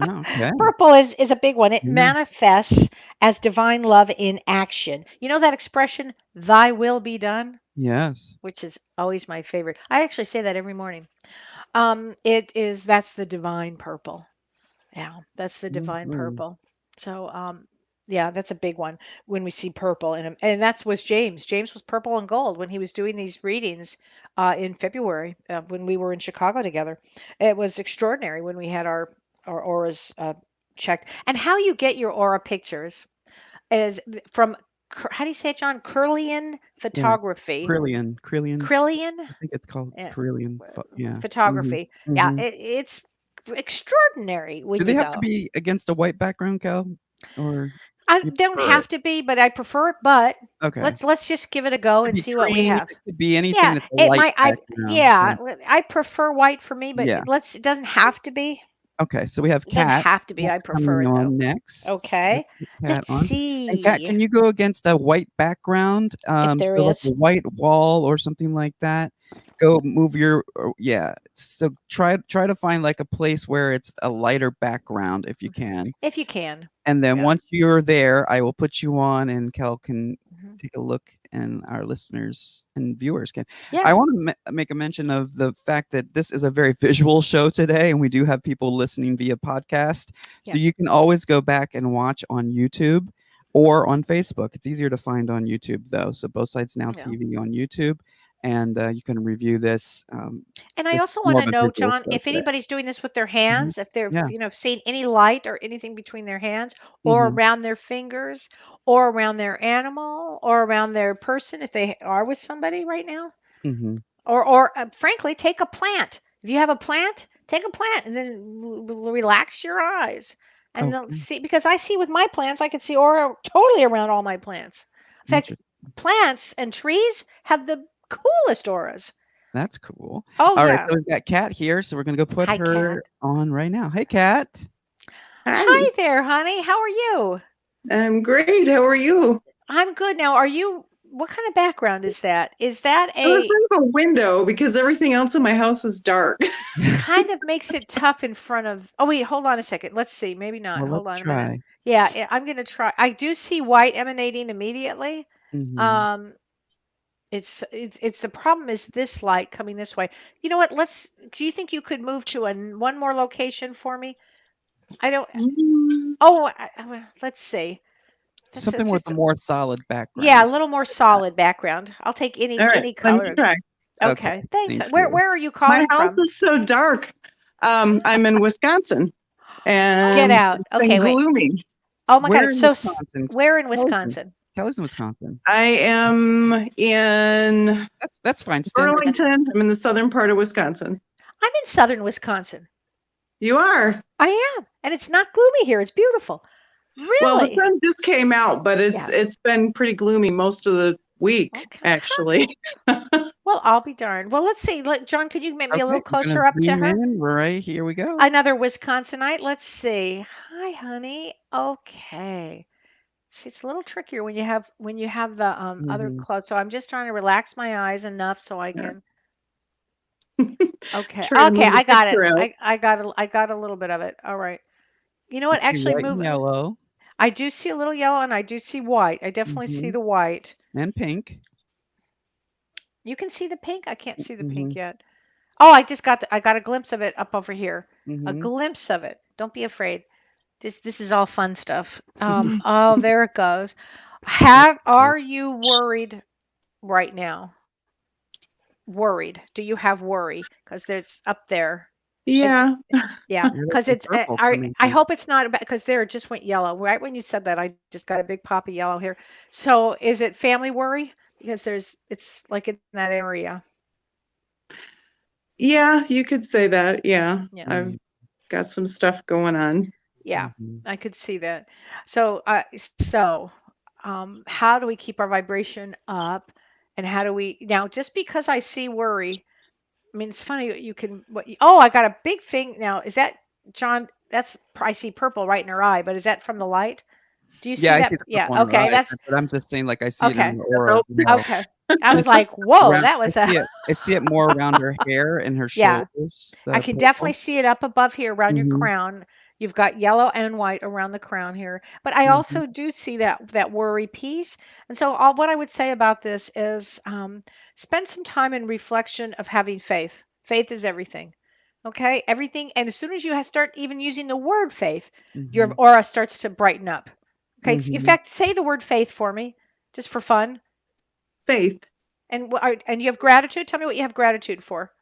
Oh, okay. Purple is a big one. It Yeah. manifests as divine love in action. You know that expression, thy will be done, Yes. which is always my favorite. I actually say that every morning. That's the divine purple. Yeah, that's the divine Mhm. purple. So, yeah, that's a big one when we see purple in him. And that's was James. James was purple and gold when he was doing these readings in February when we were in Chicago together. It was extraordinary when we had our auras checked. And how you get your aura pictures is from, how do you say it, John? Curlian Yeah. photography. Krillian. Curlian? I think it's called Yeah, Carillion. Yeah. Mhm. photography. Yeah, Mhm. it's extraordinary Do when they you have to go. be against a white background, Cal? Or I you don't prefer it? have to be, but I prefer it. But Okay. let's just give it a go Could and be see what we cream. have. It could be anything Yeah, that's a it light might. background. Yeah. I prefer white for me, but Yeah. it doesn't have to be. Okay. So we have It doesn't Cat. have to be. I Cat's prefer coming it though. on next. Let's Okay, put Cat let's on. And Cat, see can you go against a white background? if there So like a is. white wall or something like that. Go move your yeah. So try to find like a place where it's a lighter background if you can. If you can. And then Yeah. once you're there, I will put you on and Kel can Mhm. take a look and our listeners and viewers can. Yeah. I want to make a mention of the fact that this is a very visual show today and we do have people listening via podcast. So Yeah. you can always go back and watch on YouTube or on Facebook. It's easier to find on YouTube though. So Both Sides Now Yeah. TV on YouTube and you can review this. And I This is also want more to of a know, visual John, show if today. anybody's doing this with their Mhm. hands, if they're, Yeah. seeing any light or anything between their hands or Hmm. around their fingers or around their animal or around their person, if they are with somebody right now, Hmm. or frankly, take a plant. If you have a plant, take a plant and then relax your eyes and then Okay. see, because I see with my plants, I can see aura totally around all my plants. In fact, Interesting. plants and trees have the coolest auras. That's cool. Oh, All right, yeah. so we've got Kat here, so we're gonna go put Hi, Cat. her on right now. Hey, Kat. Hi, Hi there, honey. How are you? I'm great. How are you? I'm good. Now, are you, what kind of background is that? Is that I'm in a, front of a window because everything else in my house is dark. kind of makes it tough in front of, oh, wait, hold on a second. Let's see. Maybe not. Well, Hold let's on a minute. try. Yeah, I'm going to try. I do see white emanating immediately. Mhm. Um, it's the problem is this light coming this way. You know what? Do you think you could move to one more location for me? I don't, Mm, oh, let's see. That's Something with just, a more solid yeah, a background. little more solid background. I'll take all right, any let me color. try. Okay, Okay, thanks. thank Where you. where are you My calling house from? is so dark. I'm in Wisconsin Get and out. it's been Okay, wait. gloomy. Oh my God, Where it's in so Wisconsin? where in Kelly's Wisconsin? Kelly's in Wisconsin. I am in That's fine. Standard. Burlington. I'm in the southern part of Wisconsin. I'm in southern Wisconsin. You are. I am, and it's not gloomy here. It's beautiful. Well, the Really? sun just came out, but Yeah. it's been pretty gloomy most of the week, Okay. actually. Well, I'll be darned. Well, let's see. John, could you make me a Okay, little I'm gonna closer up to zoom her? in. Right here we go. Another Wisconsinite. Let's see. Hi, honey. Okay. See, it's a little trickier when you have the other Mhm. clothes. So I'm just trying to relax my eyes enough so I Yeah. can. Okay. Try to Okay, move the I got it. picture out. I got a little bit of it. All right. You know I what? see Actually white move. and yellow. I do see a little yellow and I do see white. I definitely see Mhm. the white. And pink. You can see the pink? I can't see the pink Mhm. yet. Oh, I got a glimpse of it up over here. A Mhm. glimpse of it. Don't be afraid. This is all fun stuff. Oh, there it goes. That's cool. Are you worried right now? Worried. Do you have worry? Because there's up there. Yeah. Yeah, Yeah, because that's it's. the purple coming I through. hope it's not about because there it just went yellow. Right when you said that, I just got a big pop of yellow here. So is it family worry? Because it's like in that area. Yeah, you could say that. Yeah. Yeah. I've Mm. got some stuff going on. Yeah, Mhm. I could see that. So, how do we keep our vibration up? And how do we now? Just because I see worry, I mean, it's funny. You can. Oh, I got a big thing now. Is that John? I see purple right in her eye, but is that from the light? Do you Yeah, see I that? see the Yeah. purple in her Okay. eyes, That's but I'm just saying, like, I see it in okay. her aura as Nope. well. Okay. I And was it's like like, whoa, around that was a. I see it more around her hair and her Yeah. shoulders, I the can definitely purple. see it up above here around your Mhm. crown. You've got yellow and white around the crown here. But I Mhm. also do see that worry piece. And so what I would say about this is spend some time in reflection of having faith. Faith is everything. Okay, everything. And as soon as you start even using the word faith, your Mhm. aura starts to brighten up. Okay, in Mhm. fact, say the word faith for me, just for fun. Faith. And you have gratitude. Tell me what you have gratitude for.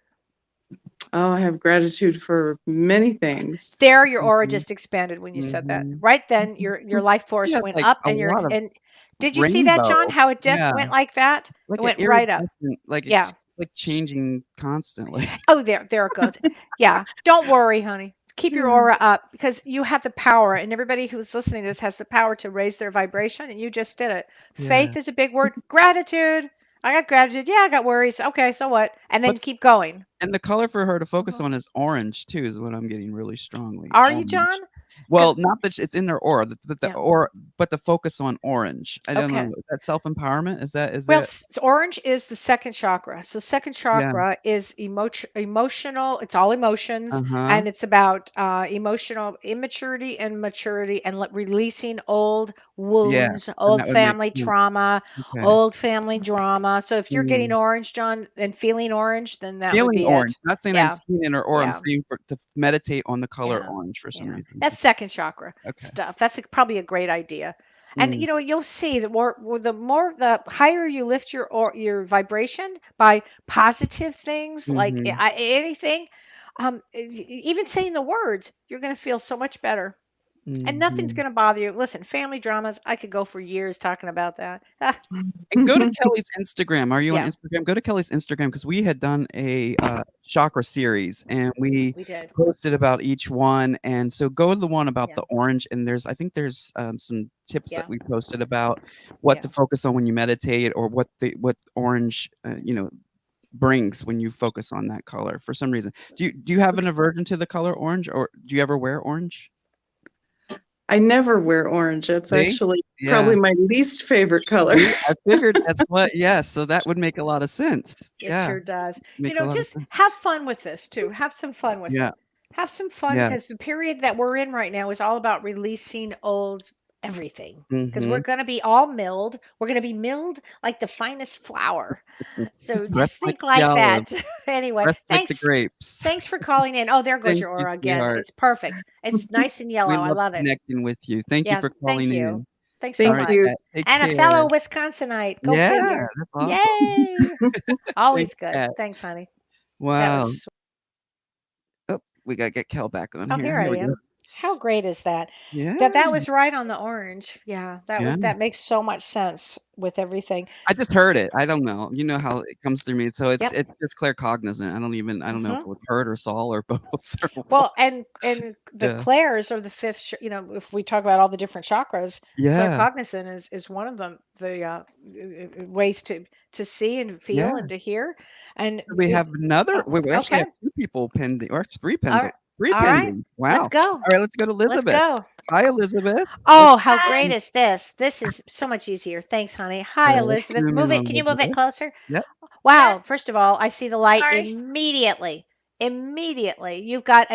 Oh, I have gratitude for many things. There, your aura Mhm. just expanded when you said that. Mhm. Right then, your life She force has, went like, up, a and lot of and did you see that, John? rainbow. How it just Yeah, went like that? It like an went right up. iridescent, like, Yeah. it's, like, changing constantly. Oh, there it goes. Yeah. Don't worry, honey. Keep your Yeah. aura up because you have the power, and everybody who's listening to this has the power to raise their vibration, and you just did it. Yeah. Faith is a big word. Gratitude. I got gratitude. Yeah, I got worries. Okay, so what? And But then keep going. and the color for her to focus Mhm. on is orange too, is what I'm getting really strongly, Are you, orange. John? Well, Because not that it's in their aura, the yeah. aura, but the focus on orange. I don't Okay. know, is that self-empowerment? Is Well, that orange is the second chakra. So second yeah. chakra is emotional. It's all emotions, Uh-huh. and it's about emotional immaturity and maturity, and releasing old wounds, Yes, and old that would make family sense. trauma, Okay. old family drama. So if you're getting Mm. orange, John, and feeling orange, then that would Feeling be orange, it. not saying I'm Yeah, seeing it or I'm yeah. saying for to meditate on the color Yeah, orange for some yeah. reason. That's second chakra Okay. stuff. That's probably a great idea. And Mm. you'll see the higher you lift your vibration by positive things like Mhm. anything, even saying the words, you're going to feel so much better. And nothing's Mhm. going to bother you. Listen, family dramas, I could go for years talking about that. Ah, And go to Kelly's Instagram. Are you on yeah, Instagram? Go to Kelly's Instagram because we had done a chakra series and we we did. posted about each one. And so go to the one about Yeah, the orange. And I think there's some tips that yeah, we posted about what to yeah. focus on when you meditate or what orange brings when you focus on that color for some reason. Do you have an Okay. aversion to the color orange or do you ever wear orange? I never wear orange. It's See? actually Yeah. probably my least favorite color. See, I figured that's what. Yes, so that would make a lot of sense. It Yeah, sure does. make a lot of Just sense. have fun with this too. Have some fun with Yeah, it. Have some fun yeah. because the period that we're in right now is all about releasing old everything. Because we're Mhm. going to be all milled. We're going to be milled like the finest flour. So Press just like think the like olive, that. Anyway, press like the thanks. grapes. Thanks for calling in. Oh, there goes Thank your you, aura again. sweetheart. It's perfect. It's nice and We yellow. I love love it. connecting with you. Thank you Yeah, for thank calling you. in. Thanks so All Thank right, you. much. Kat, take And a care. fellow Wisconsinite. Go Yeah, figure. that's awesome. Yay. Thanks, Always good. Kat. Thanks, honey. That Wow. was Oh, we gotta get Kel back on Oh, here. here I Here we go. am. How great is that? Yeah, That was right on the orange. Yeah, yeah. that makes so much sense with everything. I just heard it. I don't know. You know how it comes through me, so it's Yep. it's just claircognizant. I don't know if hmm it was heard or saw or both or what. Well, and the Yeah. clairs are the fifth. If we talk about all the different chakras, Yeah. claircognizant is one of them. The ways to see and feel Yeah. and to hear, and So we have another we actually okay. have 2 people pending or all right, 3 all right. pending. Let's Wow. go. Alright, let's go to Let's Elizabeth. go. Hi, Elizabeth. Let's Oh, how great Hi. is this? This is so much easier. Thanks, honey. Hi, let's Elizabeth. zoom in Move it. on Can you move it Elizabeth. closer? Yep. Yeah, Wow, first of all, I see the light sorry. immediately. Immediately. You've got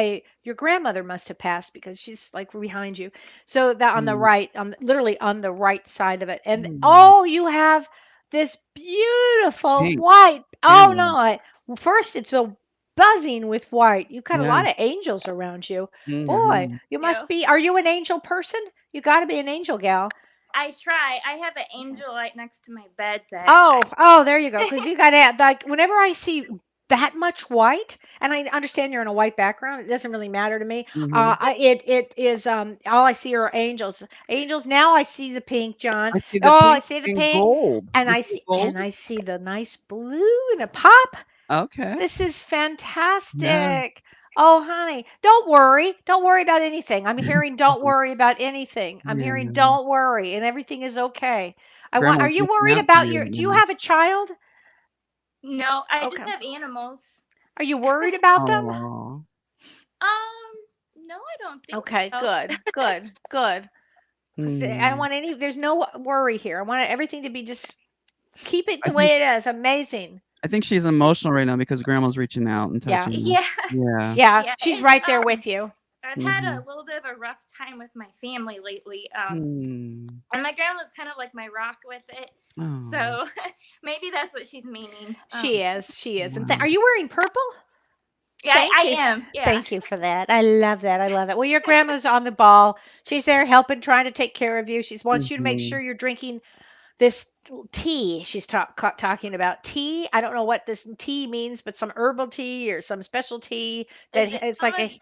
your grandmother must have passed because she's like behind you. So that on the Mm, right, literally on the right side of it. And mm, oh, you have this beautiful pink white. Oh candle. no, first it's so buzzing with white. You've got a Yeah. lot of angels around you. Boy, Mhm. you You. must be. Are you an angel person? You got to be an angel gal. I try. I have an angel light next to my bed that Oh, there you go. Because you got to like whenever I see that much white, and I understand you're in a white background, it doesn't really matter to me. Mhm. It is all I see are angels. Angels. Now I see the pink, John. I see the Oh, I pink see the and pink, gold. and You see gold? I see the nice blue and a pop. Okay. This is Yeah. fantastic. Oh, honey, don't worry. Don't worry about anything. I'm hearing don't worry about anything. I'm hearing Yeah. don't worry and everything is okay. Are Grandma's you reaching worried out to about you right do you now. have a child? no, I just Okay. have animals. Are you worried about them? Aw. No, I don't think Okay, so. good. Good. Good. 'Cause I don't Mm. want there's no worry here. I want everything to be just keep it I the think way it is. Amazing. I think she's emotional right now because grandma's reaching out and Yeah. touching you. Yeah, Yeah. Yeah, yeah. she's right there with you. I've had a little bit of a rough time with my family lately. Mm. And my grandma's kind of like my rock with it. Oh, So maybe that's what she's meaning. She is. She is. And wow. are you wearing purple? Yeah, Thank I you. am. Yeah. Thank you for that. I love that. I love that. Well, your grandma's on the ball. She's there helping, trying to take care of you. She wants you to make Mhm. sure you're drinking this tea. She's talking about tea. I don't know what this tea means, but some herbal tea or some special tea that Is it it's some like of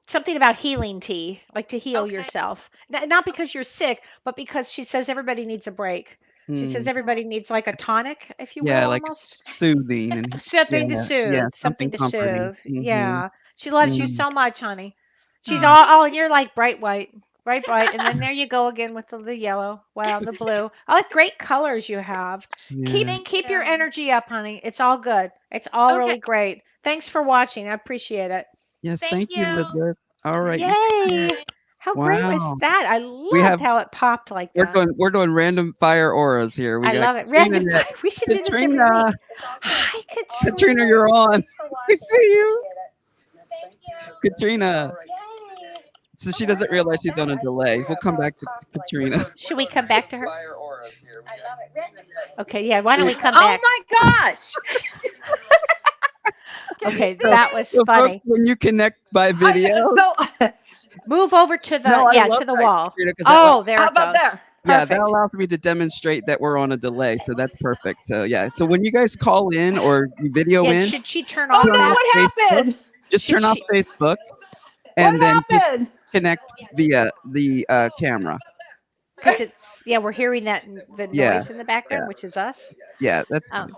something about healing tea, like to heal okay. yourself. Not because you're sick, but because she says everybody needs a break. She says Mm. everybody needs like a tonic, if you will, Yeah, like almost. it's soothing and Something to yeah, soothe, something something to comforting. soothe. Mhm. Yeah. She loves you Mm. so much, honey. She's Mm. all, oh, and you're like bright white, bright white. And then there you go again with the yellow. Wow, the blue. I like great colors you have. Yeah. Thank Keep your you. energy up, honey. It's all good. It's all Okay. really great. Thanks for watching. I appreciate it. Yes, Thank thank you, you. Elizabeth. All right, you take care. Yay. How great is Wow. that? I We loved have how it popped like that. we're doing random fire auras here. We I got love it. Katrina Random next. We should do this every Katrina, week. Hi, Katrina, Katrina. you're on. We see you, Thank you. Katrina. Yay. So she doesn't realize she's on a delay. We'll come back to Katrina. Should we come back to her? Okay, yeah. Why don't we come Oh back? my gosh! Okay, So- that was So folks, funny. when you connect by video, So Move over to the no, I love to the that, wall. Katrina, 'cause that Oh, there how it about goes. there? yeah, Perfect. that allows me to demonstrate that we're on a delay. So that's perfect. So yeah, so when you guys call in or you video Yeah, in, should she turn Oh off turn no! off that? What Facebook. happened? Just Should turn off she? Facebook What and then just happened? connect via the camera. Because it's we're hearing that the Yeah, noise in the background, which is us. yeah, that's Um,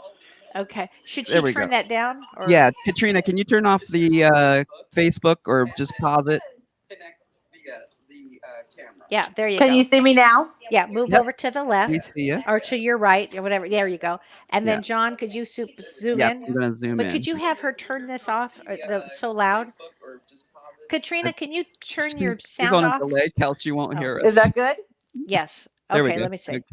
okay. Should there she we go. turn that down? Or Yeah, Katrina, can you turn off the Facebook or just pause it? yeah, there you Can go. you see me now? Yeah, move Yep. over to the We left see you. or to your right or whatever. There you go. And Yeah. then John, could you zoom Yeah, in? I'm gonna zoom But in. could you have her turn this off? It's so loud. Katrina, can you turn your She's sound on a off? delay. Kelsey won't Oh, hear Is us. that good? yes. There we Okay, go. let me see. Okay.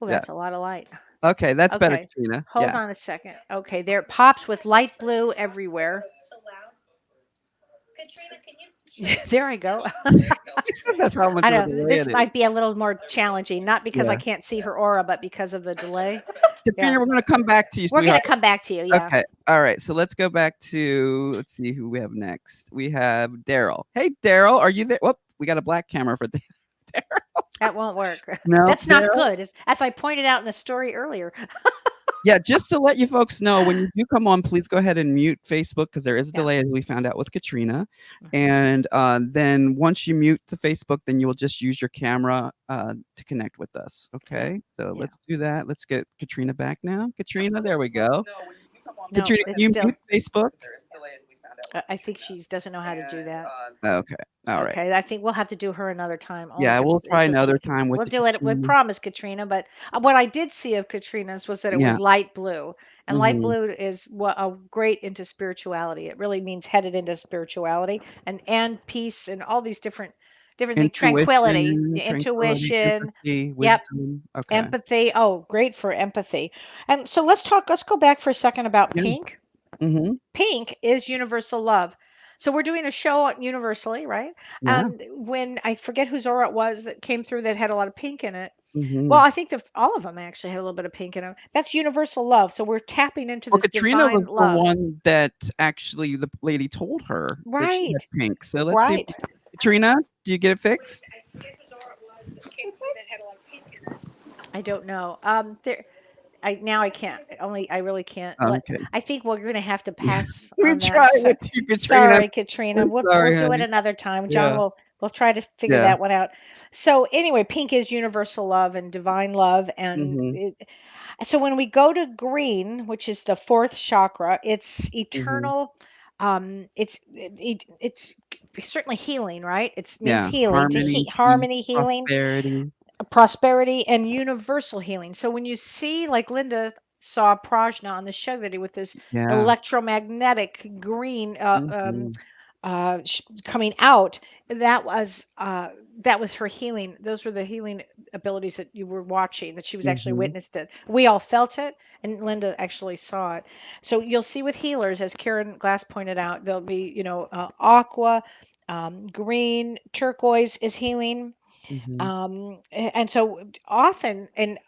Oh, Yeah. that's a lot of light. Okay, that's better, Okay. Katrina. Hold Yeah. on a second. Okay, there it pops with light blue everywhere. There I go. That's how much I of a know delay this it is. might be a little more challenging, not because I Yeah. can't see her aura, but because of the delay. Katrina, Yeah. we're gonna come back to you, We're sweetheart. gonna come back to you. Yeah. Okay. All right. So let's go back to let's see who we have next. We have Daryl. Hey, Daryl, are you there? Whoop, we got a black camera for Daryl. That won't work. No, That's not Daryl? good, as I pointed out in the story earlier. Yeah, just to let you folks know, when you do come on, please go ahead and mute Facebook because there is a Yeah. delay, as we found out with Katrina. Mhm. And then once you mute the Facebook, then you will just use your camera to connect with us. Okay, so Yeah. let's do that. Let's get Katrina back now. Katrina, there we go. No, Katrina, can it's you still. mute Facebook? I think she doesn't know how to do that. Okay, all right. Okay, I think we'll have to do her another time. only Yeah, we'll because- try so another she can- time with We'll the do it. We Katrina. promise, Katrina. But what I did see of Katrina's was that it Yeah. was light blue, and light Mhm. blue is what a great into spirituality. It really means headed into spirituality and peace and all these different things. Tranquility, Intuition, the tranquility, intuition. empathy, Yep. wisdom. Okay. Empathy. Oh, great for empathy. And so let's go back for a second about Yeah. pink. Mm-hmm. Pink is universal love. So we're doing a show universally, right? Yeah. And when I forget whose aura it was that came through that had a lot of pink in it. Mm-hmm. Well, I think all of them actually had a little bit of pink in them. That's universal love. So we're tapping into Well, this Katrina was divine the love. one that actually the lady told her that she had Right. pink. So let's see. Right. Katrina, do you get it fixed? I don't know. I can't. I really can't. Okay. I think we're gonna have to pass We on try that. with you, Katrina. Sorry, Katrina. I'm We'll sorry, do it honey. another time. John, Yeah. we'll try to figure Yeah. that one out. So anyway, pink is universal love and divine love, and Mhm. so when we go to green, which is the fourth chakra, it's eternal. It's certainly healing, right? It means Yeah. healing, to Harmony, harmony, peace, healing, prosperity. prosperity, and universal healing. So when you see, like Linda saw Prajna on the show that with this Yeah. electromagnetic green Mhm. coming out, that was her healing. Those were the healing abilities that you were watching, that she was actually Mhm. witnessed it. We all felt it, and Linda actually saw it. So you'll see with healers, as Karen Glass pointed out, there'll be aqua, Green, turquoise is healing. Mhm. And so often, and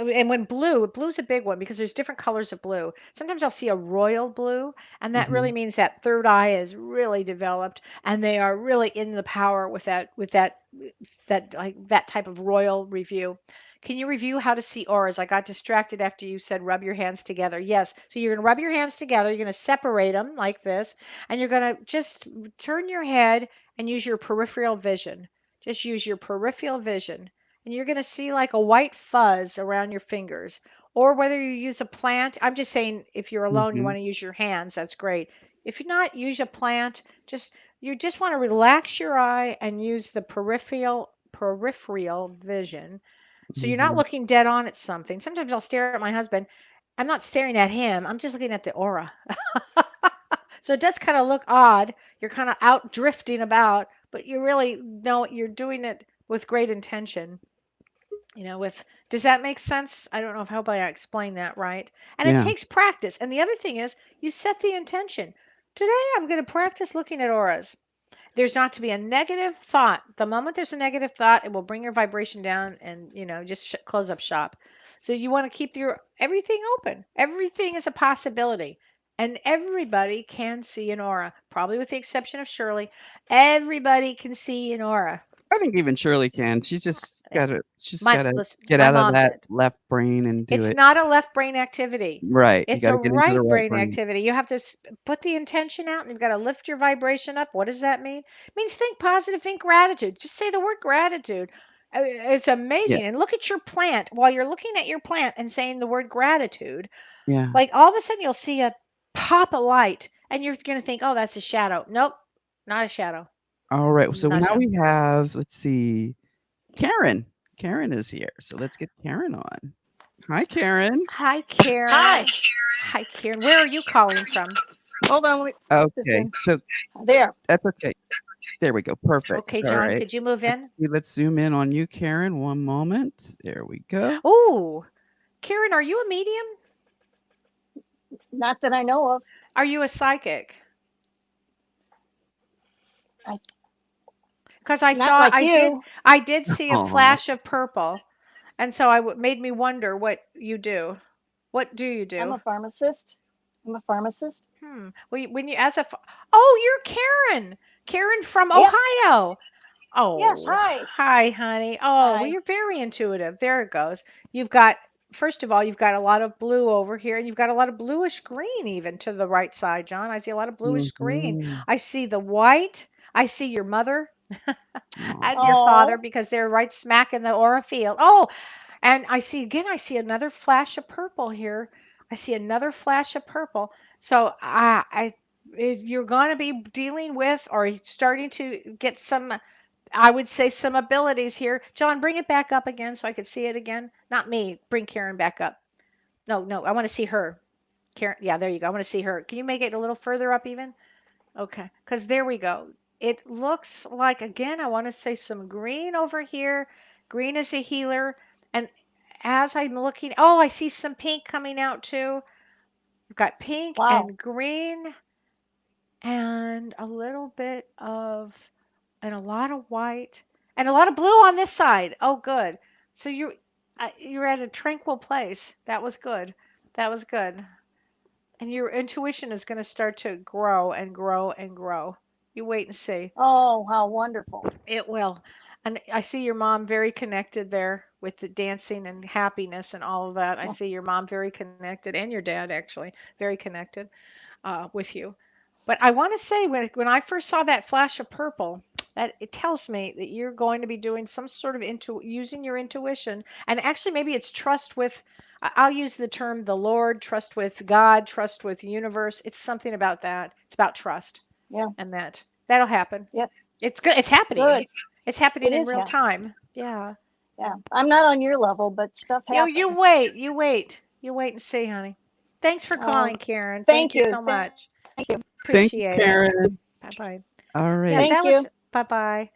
when blue's a big one because there's different colors of blue. Sometimes I'll see a royal blue, and that really Mhm. means that third eye is really developed, and they are really in the power with that like that type of royal review. Can you review how to see auras? I got distracted after you said rub your hands together. Yes. So you're going to rub your hands together. You're going to separate them like this, and you're going to just turn your head and use your peripheral vision. Just use your peripheral vision, and you're going to see like a white fuzz around your fingers. Or whether you use a plant, I'm just saying if you're alone, you Mhm. want to use your hands, that's great. If you're not, use a plant. You just want to relax your eye and use the peripheral vision. So you're not Mhm. looking dead on at something. Sometimes I'll stare at my husband. I'm not staring at him. I'm just looking at the aura. So it does kind of look odd. You're kind of out drifting about, but you really know you're doing it with great intention. With does that make sense? I don't know if I hope I explained that right. And it Yeah. takes practice. And the other thing is you set the intention. Today I'm going to practice looking at auras. There's not to be a negative thought. The moment there's a negative thought, it will bring your vibration down and, just close up shop. So you want to keep your everything open. Everything is a possibility. And everybody can see an aura, probably with the exception of Shirley. Everybody can see an aura. I think even Shirley can. She's just My gotta listen, get my out of mom that did. left brain and do It's it. not a left brain activity. Right. You It's a gotta get into the right right brain brain. activity. You have to put the intention out and you've got to lift your vibration up. What does that mean? It means think positive, think gratitude. Just say the word gratitude. It's Yeah. amazing. And look at your plant while you're looking at your plant and saying the word gratitude. Yeah. Like all of a sudden you'll see a pop of light and you're going to think, oh, that's a shadow. Nope, not a shadow. Alright. So Not now a. we have, let's see, Karen. Karen is here. So let's get Karen on. Hi, Karen. Hi, Karen. Hi. Hi, Karen. Where are you calling from? Hold on. Let me put this Okay. in. So There. that's okay. There we go. Perfect. Okay, All John, right. could you move Let's in? see. Let's zoom in on you, Karen. One moment. There we go. Oh, Karen, are you a medium? Not that I know of. Are you a psychic? I, Because I not saw, like you. I did see a Aw. flash of purple, and so made me wonder what you do. What do you I'm do? a pharmacist. I'm a pharmacist. Well, when you oh, you're Karen. Karen from Yep. Ohio. Yes. Oh, Hi. hi, honey. Oh, well, Hi. you're very intuitive. There it goes. You've got, first of all, you've got a lot of blue over here, and you've got a lot of bluish green even to the right side, John. I see a lot of bluish green. Mhm. I see the white. I see your mother and Aw. your father Oh. because they're right smack in the aura field. Oh, and I see another flash of purple here. I see another flash of purple. So you're going to be dealing with or starting to get some, I would say, some abilities here. John, bring it back up again so I could see it again. Not me. Bring Karen back up. No, no, I want to see her. Karen, yeah, there you go. I want to see her. Can you make it a little further up even? Okay, because there we go. It looks like, again, I want to say some green over here. Green is a healer. And as I'm looking, oh, I see some pink coming out too. We've got pink Wow. and green and a little bit of, and a lot of white and a lot of blue on this side. Oh, good. So you're at a tranquil place. That was good. That was good. And your intuition is going to start to grow and grow and grow. You wait and see. Oh, how wonderful. It will. And I see your mom very connected there with the dancing and happiness and all of that. I see your mom very connected and your dad actually very connected with you. But I want to say when I first saw that flash of purple, that it tells me that you're going to be doing some sort of using your intuition, and actually maybe it's trust with. I'll use the term the Lord, trust with God, trust with the universe. It's something about that. It's about trust, Yeah. and that'll happen. Yep. It's good. It's happening. Good. It's It happening in is real happening. time. Yeah. Yeah. I'm not on your level, but stuff You happens. wait. You wait. You wait and see, honey. Thanks for Oh, calling, Karen. thank Thank you you. so much. Thank you. Thank you, Appreciate it. Karen. Bye bye. All Yeah, right. Thank that you. was bye bye.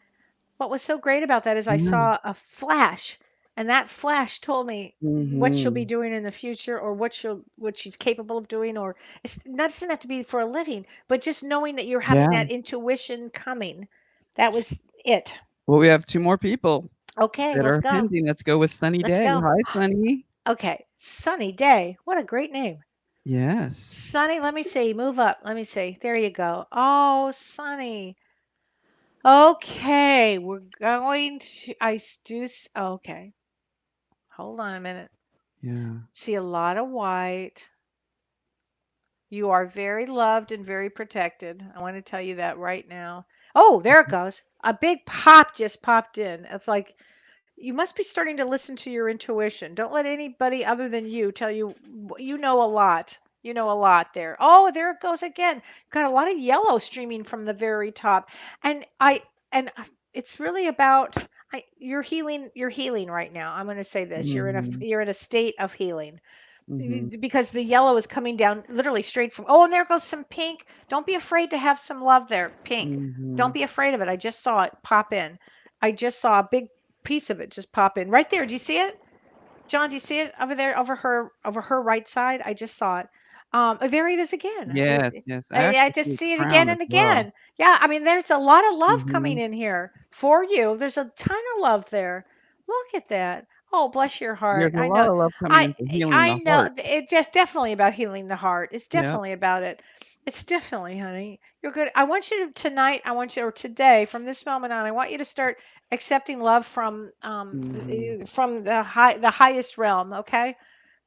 What was so great about that is I Yeah. saw a flash, and that flash told me what she'll be Mhm. doing in the future, or what she's capable of doing, or it doesn't have to be for a living, but just knowing that you're having Yeah. that intuition coming. That was it. Well, we have 2 more people Okay, that let's are go. pending. Let's go with Sunny Let's Day. go. Hi, Sunny. Okay, Sunny Day. What a great name. Yes. Sunny, let me see. Move up. Let me see. There you go. Oh, Sunny. Okay, we're going to. Okay, hold on a minute. Yeah. See a lot of white. You are very loved and very protected. I want to tell you that right now. Oh, there it goes. A big pop just popped in. It's like you must be starting to listen to your intuition. Don't let anybody other than you tell you you know a lot. You know a lot there. Oh, there it goes again. Got a lot of yellow streaming from the very top. And it's really about you're healing right now. I'm going to say this. Mhm. You're in a state of healing Mhm. because the yellow is coming down literally straight from. Oh, and there goes some pink. Don't be afraid to have some love there. Pink. Don't Mhm. be afraid of it. I just saw it pop in. I just saw a big piece of it just pop in right there. Do you see it? John, do you see it over there, over her right side? I just saw it. Oh, there it is again. Yes, yes. I I actually just see a see it again crown as and well. again. Yeah, I mean, there's a lot of love coming Mhm. in here for you. There's a ton of love there. Look at that. Oh, bless your heart. There's a lot of love coming I in for healing I the know heart. it's just definitely about healing the heart. It's Yep. definitely about it. It's definitely, honey. You're good. I want you to tonight, I want you or today, from this moment on, I want you to start accepting love Mhm. from the highest realm, okay?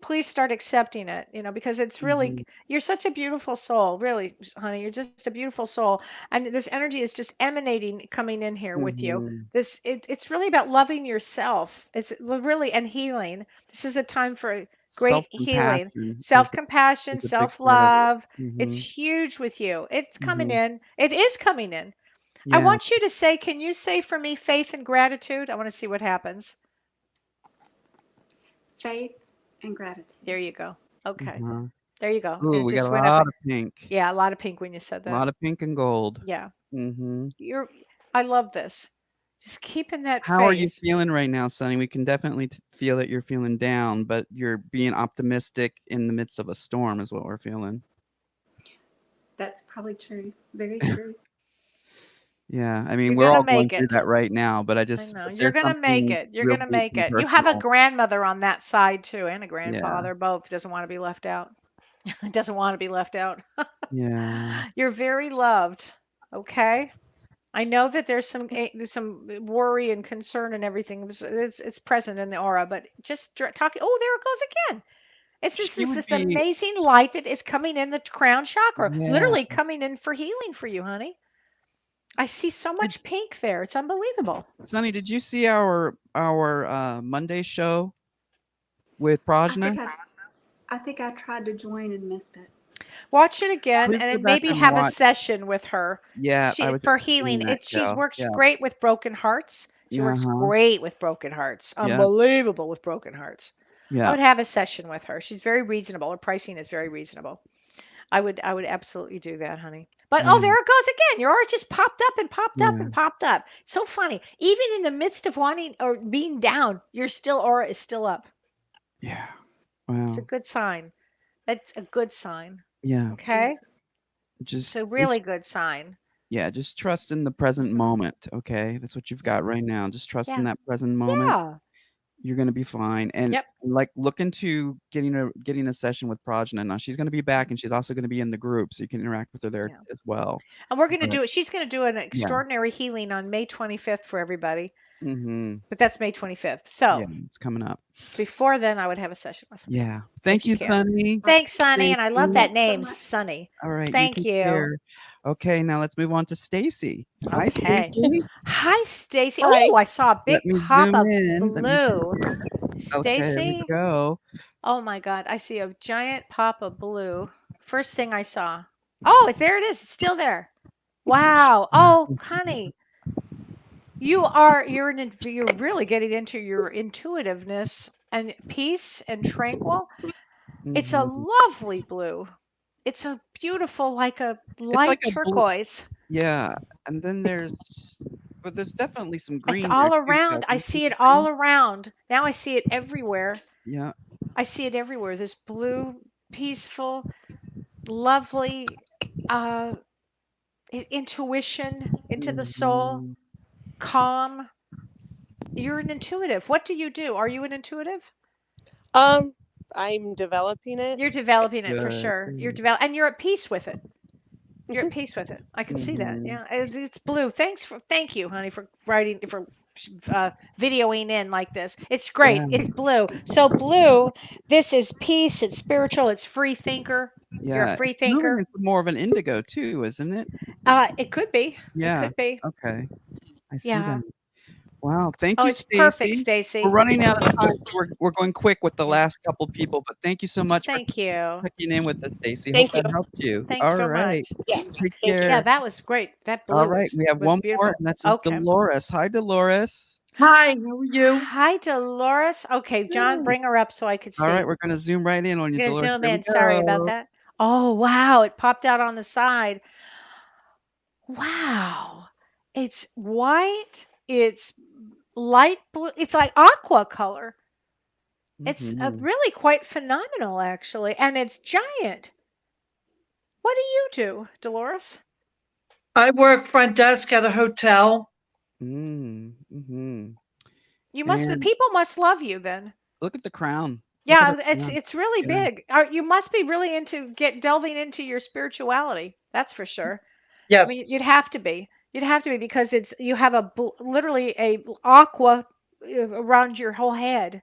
Please start accepting it, because it's really Mhm. you're such a beautiful soul, really, honey. You're just a beautiful soul, and this energy is just emanating coming in here with you. Mhm. It's really about loving yourself. It's really and healing. This is a time for great healing, Self-compassion self-compassion, is a big part of it. self-love. It's Mhm. huge with you. It's coming Mhm. in. It is coming in. I Yeah. want you to say, can you say for me faith and gratitude? I want to see what happens. Faith and gratitude. There you go. Okay. Uh-huh. There you go. And Ooh, it we got just a went up. lot of pink. Yeah, a lot of pink when you said A that. lot of pink and gold. Yeah. Mhm. I love this. Just keep in that How are you phase. feeling right now, Sonny? We can definitely feel that you're feeling down, but you're being optimistic in the midst of a storm is what we're feeling. That's probably true. Very true. Yeah, I mean, You're we're gonna all going make through it. that right now, but I know. if You're there's gonna make something it. You're real gonna deep make and it. You have a personal. grandmother on that side too, and a Yeah. grandfather. Both doesn't want to be left out. Doesn't want to be left out. Yeah. You're very loved. Okay. I know that there's there's some worry and concern and everything. It's present in the aura, but just talking. Oh, there it goes again. It's this She is would this be amazing light that is coming in the crown chakra, yeah. literally coming in for healing for you, honey. I see so Did much pink there. It's unbelievable. Sonny, did you see our Monday show with I think Prajna? I think I tried to join and missed it. Watch it again Please and go then back maybe and have a watch. session with her. Yeah, I She was for just seeing healing. that She show. works Yeah. great with broken hearts. She works Uh-huh. great with broken hearts. Yeah. Unbelievable with broken hearts. I Yeah. would have a session with her. She's very reasonable. Her pricing is very reasonable. I would absolutely do that, honey. But oh, Yeah. there it goes again. Your aura just popped up and popped up Yeah. and popped up. So funny. Even in the midst of wanting or being down, your still aura is still up. Yeah. It's a Wow. good sign. That's a good sign. Yeah. Okay? It's Just a really good sign. yeah, just trust in the present Mhm. moment, okay? That's what you've got right now. Just trust in Yeah. that present moment. Yeah. You're gonna be fine, and, Yep. like, look into getting a session with Prajna. Now she's gonna be back, and she's also gonna be in the group, so you can interact with her there Yeah. as well. And we're going to But do it. She's going to do an yeah. extraordinary healing on May 25th for everybody. Mhm. But that's May 25th. Yeah, So it's coming up. before then, I would have a session with her Yeah. if Thank you you, can. Sonny. Thanks, Sonny. Thank And I love you. that Thanks so name, much. Sonny. Alright, you Thank take you. care. Okay, now let's move on to Stacy. Hi, Okay. Stacy. Hi, Stacy. Hi. Oh, I saw a Let big me pop zoom of in. Let me see blue. here. Okay, there we Stacy. go. Oh my God. I see a giant pop of blue. First thing I saw. Oh, there it is. It's still there. Wow. Oh, honey. You're really getting into your intuitiveness and peace and tranquil. It's a Mhm. lovely blue. It's a beautiful, like a It's light like a blue. turquoise. Yeah, and then there's definitely some It's green there all too, though. around. Do I you see see the it green? all around. Now I see it everywhere. Yeah. I see it everywhere. This blue, peaceful, lovely. Uh, intuition, into the soul, Mhm. calm. You're an intuitive. What do you do? Are you an intuitive? Um, I'm developing it. You're developing it for Good. sure. You're Good. and you're at peace with it. You're at peace with it. I can see that. Mhm. Yeah, it's blue. Thank you, honey, for writing for videoing in like this. It's great. Yeah. It's blue. So blue. This is peace. It's spiritual. It's free thinker. You're a Yeah. free It's moving thinker. into more of an indigo too, isn't it? It could be. It Yeah. could be. Okay. I see Yeah. that. Wow. Thank Oh, you, it's perfect, Stacy. We're Stacy. running out of time, so we're going quick with the Yeah. last couple people, but thank you so much for Thank you. checking in with us, Stacy. Hope Thank you. that helped you. Thanks All so right. much. Yeah. Take Thank you. Yeah, care. that was great. That All blue right. We have was one more, beautiful. and this is Okay. Dolores. Hi, Dolores. Hi, how are you? Hi, Dolores. Okay, John, Good. bring her up so I could All right. see. We're going to zoom right in on you, You're gonna Dolores. zoom Here we in. Sorry about go. that. Oh, wow. It popped out on the side. Wow. It's white. It's light blue. It's like aqua color. It's Mhm. really quite phenomenal, actually. And it's giant. What do you do, Dolores? I work front desk at a hotel. Mhm. You must be, And people must love you then. look at the crown. Look at Yeah, her it's crown. it's really Yeah. big. You must be really into delving into your spirituality. That's for sure. I Yes. mean, you'd have to be. You'd have to be because you have literally a aqua around your whole head.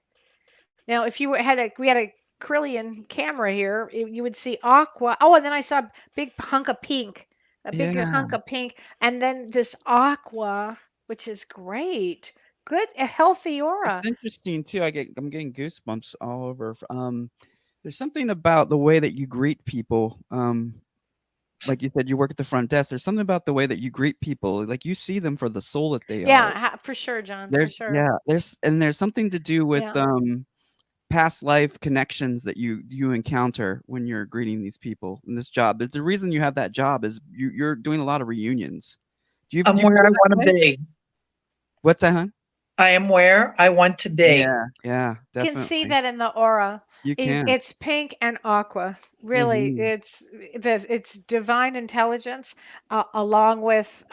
Now, if you we had a Krillian camera here, you would see aqua. Oh, and then I saw a big hunk of pink, a big Yeah. hunk of pink, and then this aqua, which is great. Good, a healthy It's aura. interesting too. I'm getting goosebumps all over. There's something about the way that you greet people. Like you said, you work at the front desk. There's something about the way that you greet people. Like you see them for the soul that they are. Yeah, for sure, John, for There's sure. yeah, there's something to do with Yeah. past life connections that you encounter when you're greeting these people in this job. There's the reason you have that job is you're doing a lot of reunions. I'm Do you where feel I that want to way? be. What's that, hon? I am where I want to be. Yeah, You can see definitely. that in the aura. You can. It's pink and aqua. Really, Mhm. it's divine intelligence along with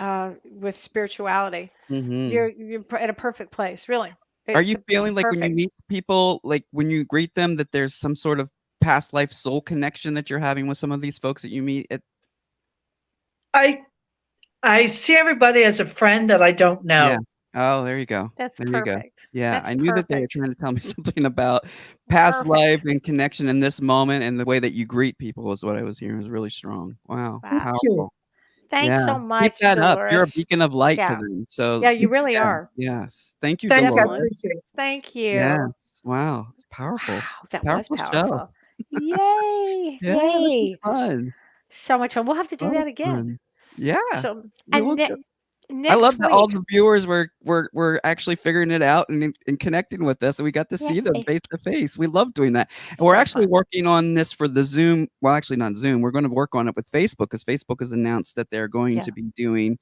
spirituality. Mhm. You're at a perfect place, really. Are you It's feeling like when you perfect. meet people, like when you greet them, that there's some sort of past life soul connection that you're having with some of these folks that you meet at I I see everybody as a friend that I don't Yeah. know. Oh, there you go. That's There you go. perfect. Yeah, That's I knew that they were perfect. trying to tell me something about past Perfect. life and connection in this moment, and the way that you greet people was what I was hearing was really strong. Wow, Wow. Thank you. powerful. Thanks Yeah, so keep much, that up. You're a Dolores. beacon of light to Yeah. them, so Yeah, you keep really yeah, are. yes. Thank you, Thank you. I Dolores. Definitely. appreciate it. Thank you. Yes. Wow, it's powerful. Wow, that was Powerful show. powerful. Yay. Yeah, this was Yay. fun. So much fun. We'll have to A do lot of that again. fun. Yeah, So, we and will do I love next that all week. the viewers were actually figuring it out and connecting with us, and we got to see them Yay. face to face. We love doing that. And we're So actually fun. working on this for the Zoom well, actually not Zoom. We're gonna work on it with Facebook because Facebook has announced that they're going Yeah. to be doing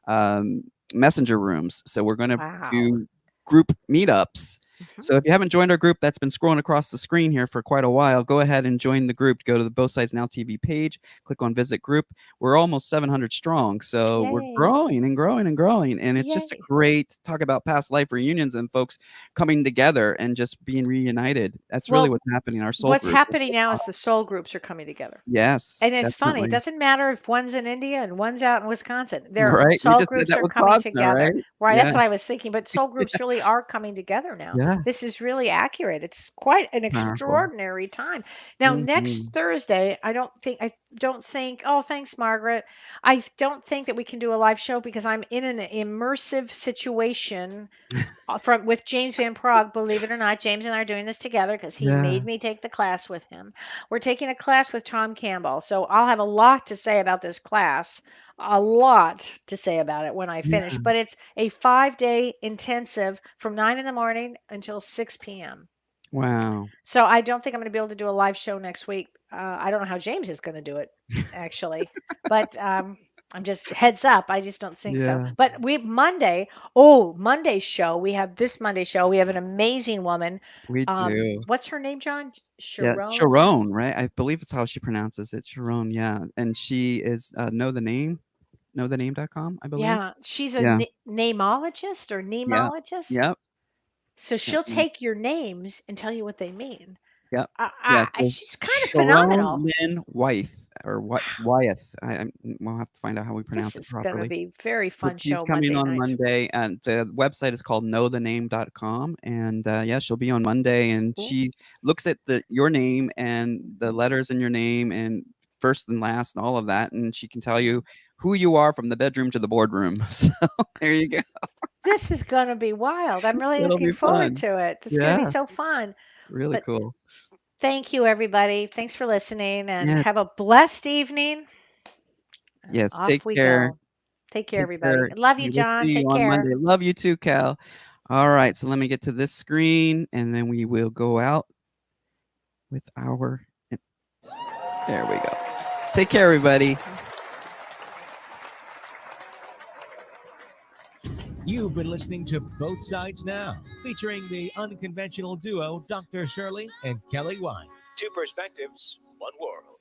um, messenger rooms. So we're gonna Wow. do group meetups. Mhm. So if you haven't joined our group that's been scrolling across the screen here for quite a while, go ahead and join the group. Go to the Both Sides Now TV page, click on visit group. We're almost 700 strong, so we're Yay. growing and growing and growing, and it's just a Yay. great talk about past life reunions and folks coming together and just being reunited. That's really Well, what's happening. Our soul what's group. happening now is the soul groups are coming together. Yes, And it's funny. It definitely. doesn't matter if one's in India and one's out in Wisconsin. Their Right? We soul just did groups that are with coming Cosmo, together. right? Right. Yeah, That's what I was thinking. But soul groups really are coming together now. yeah, This is really accurate. It's quite an powerful. extraordinary time. Now, next Mhm. Thursday, I don't think, oh, thanks, Margaret. I don't think that we can do a live show because I'm in an immersive situation from with James Van Prague. Believe it or not, James and I are doing this together because he Yeah. made me take the class with him. We're taking a class with Tom Campbell, so I'll have a lot to say about this class. A lot to say about it when I finish, Yeah. but it's a 5-day intensive from 9 in the morning until 6 p.m. Wow. So I don't think I'm going to be able to do a live show next week. I don't know how James is going to do it, actually, but I'm just heads up. I just don't think so. Yeah, But Monday's show. We have this Monday show. We have an amazing woman. we do. What's her name, John? Yeah, Sharon. Sharon, right? I believe it's how she pronounces it, Sharon, yeah, and she is, Know the Name? knowthename.com, I believe. Yeah, she's a Yeah. namologist or Yeah. nemologist. Yep. So Yep. she'll take your names and tell you what they mean. Yep. Yeah. So She's kind of Sharon phenomenal. Lynn Wyeth or Wyeth. We'll have to find out how we This pronounce it is going to properly. be very But fun she's show coming Monday on night. Monday, and the website is called knowthename.com. And yeah, she'll be on Monday, and Cool. she looks at your name and the letters in your name and first and last and all of that, and she can tell you who you are from the bedroom to the boardroom. So there you go. This is going to be wild. I'm really It'll looking be forward fun. to it. It's going to Yeah, be so fun. really But cool. thank you, everybody. Thanks for listening and Yeah. have a blessed evening. And Yes. off Take we care. go. Take care, Take everybody. care. Love you, We will John. see you Take on care. Monday. Love you too, Cal. All right, so let me get to this screen, and then we will go out with our. There we go. Take care, everybody. You've been listening to Both Sides Now, featuring the unconventional duo Dr. Shirley and Kellee White. Two perspectives, one world.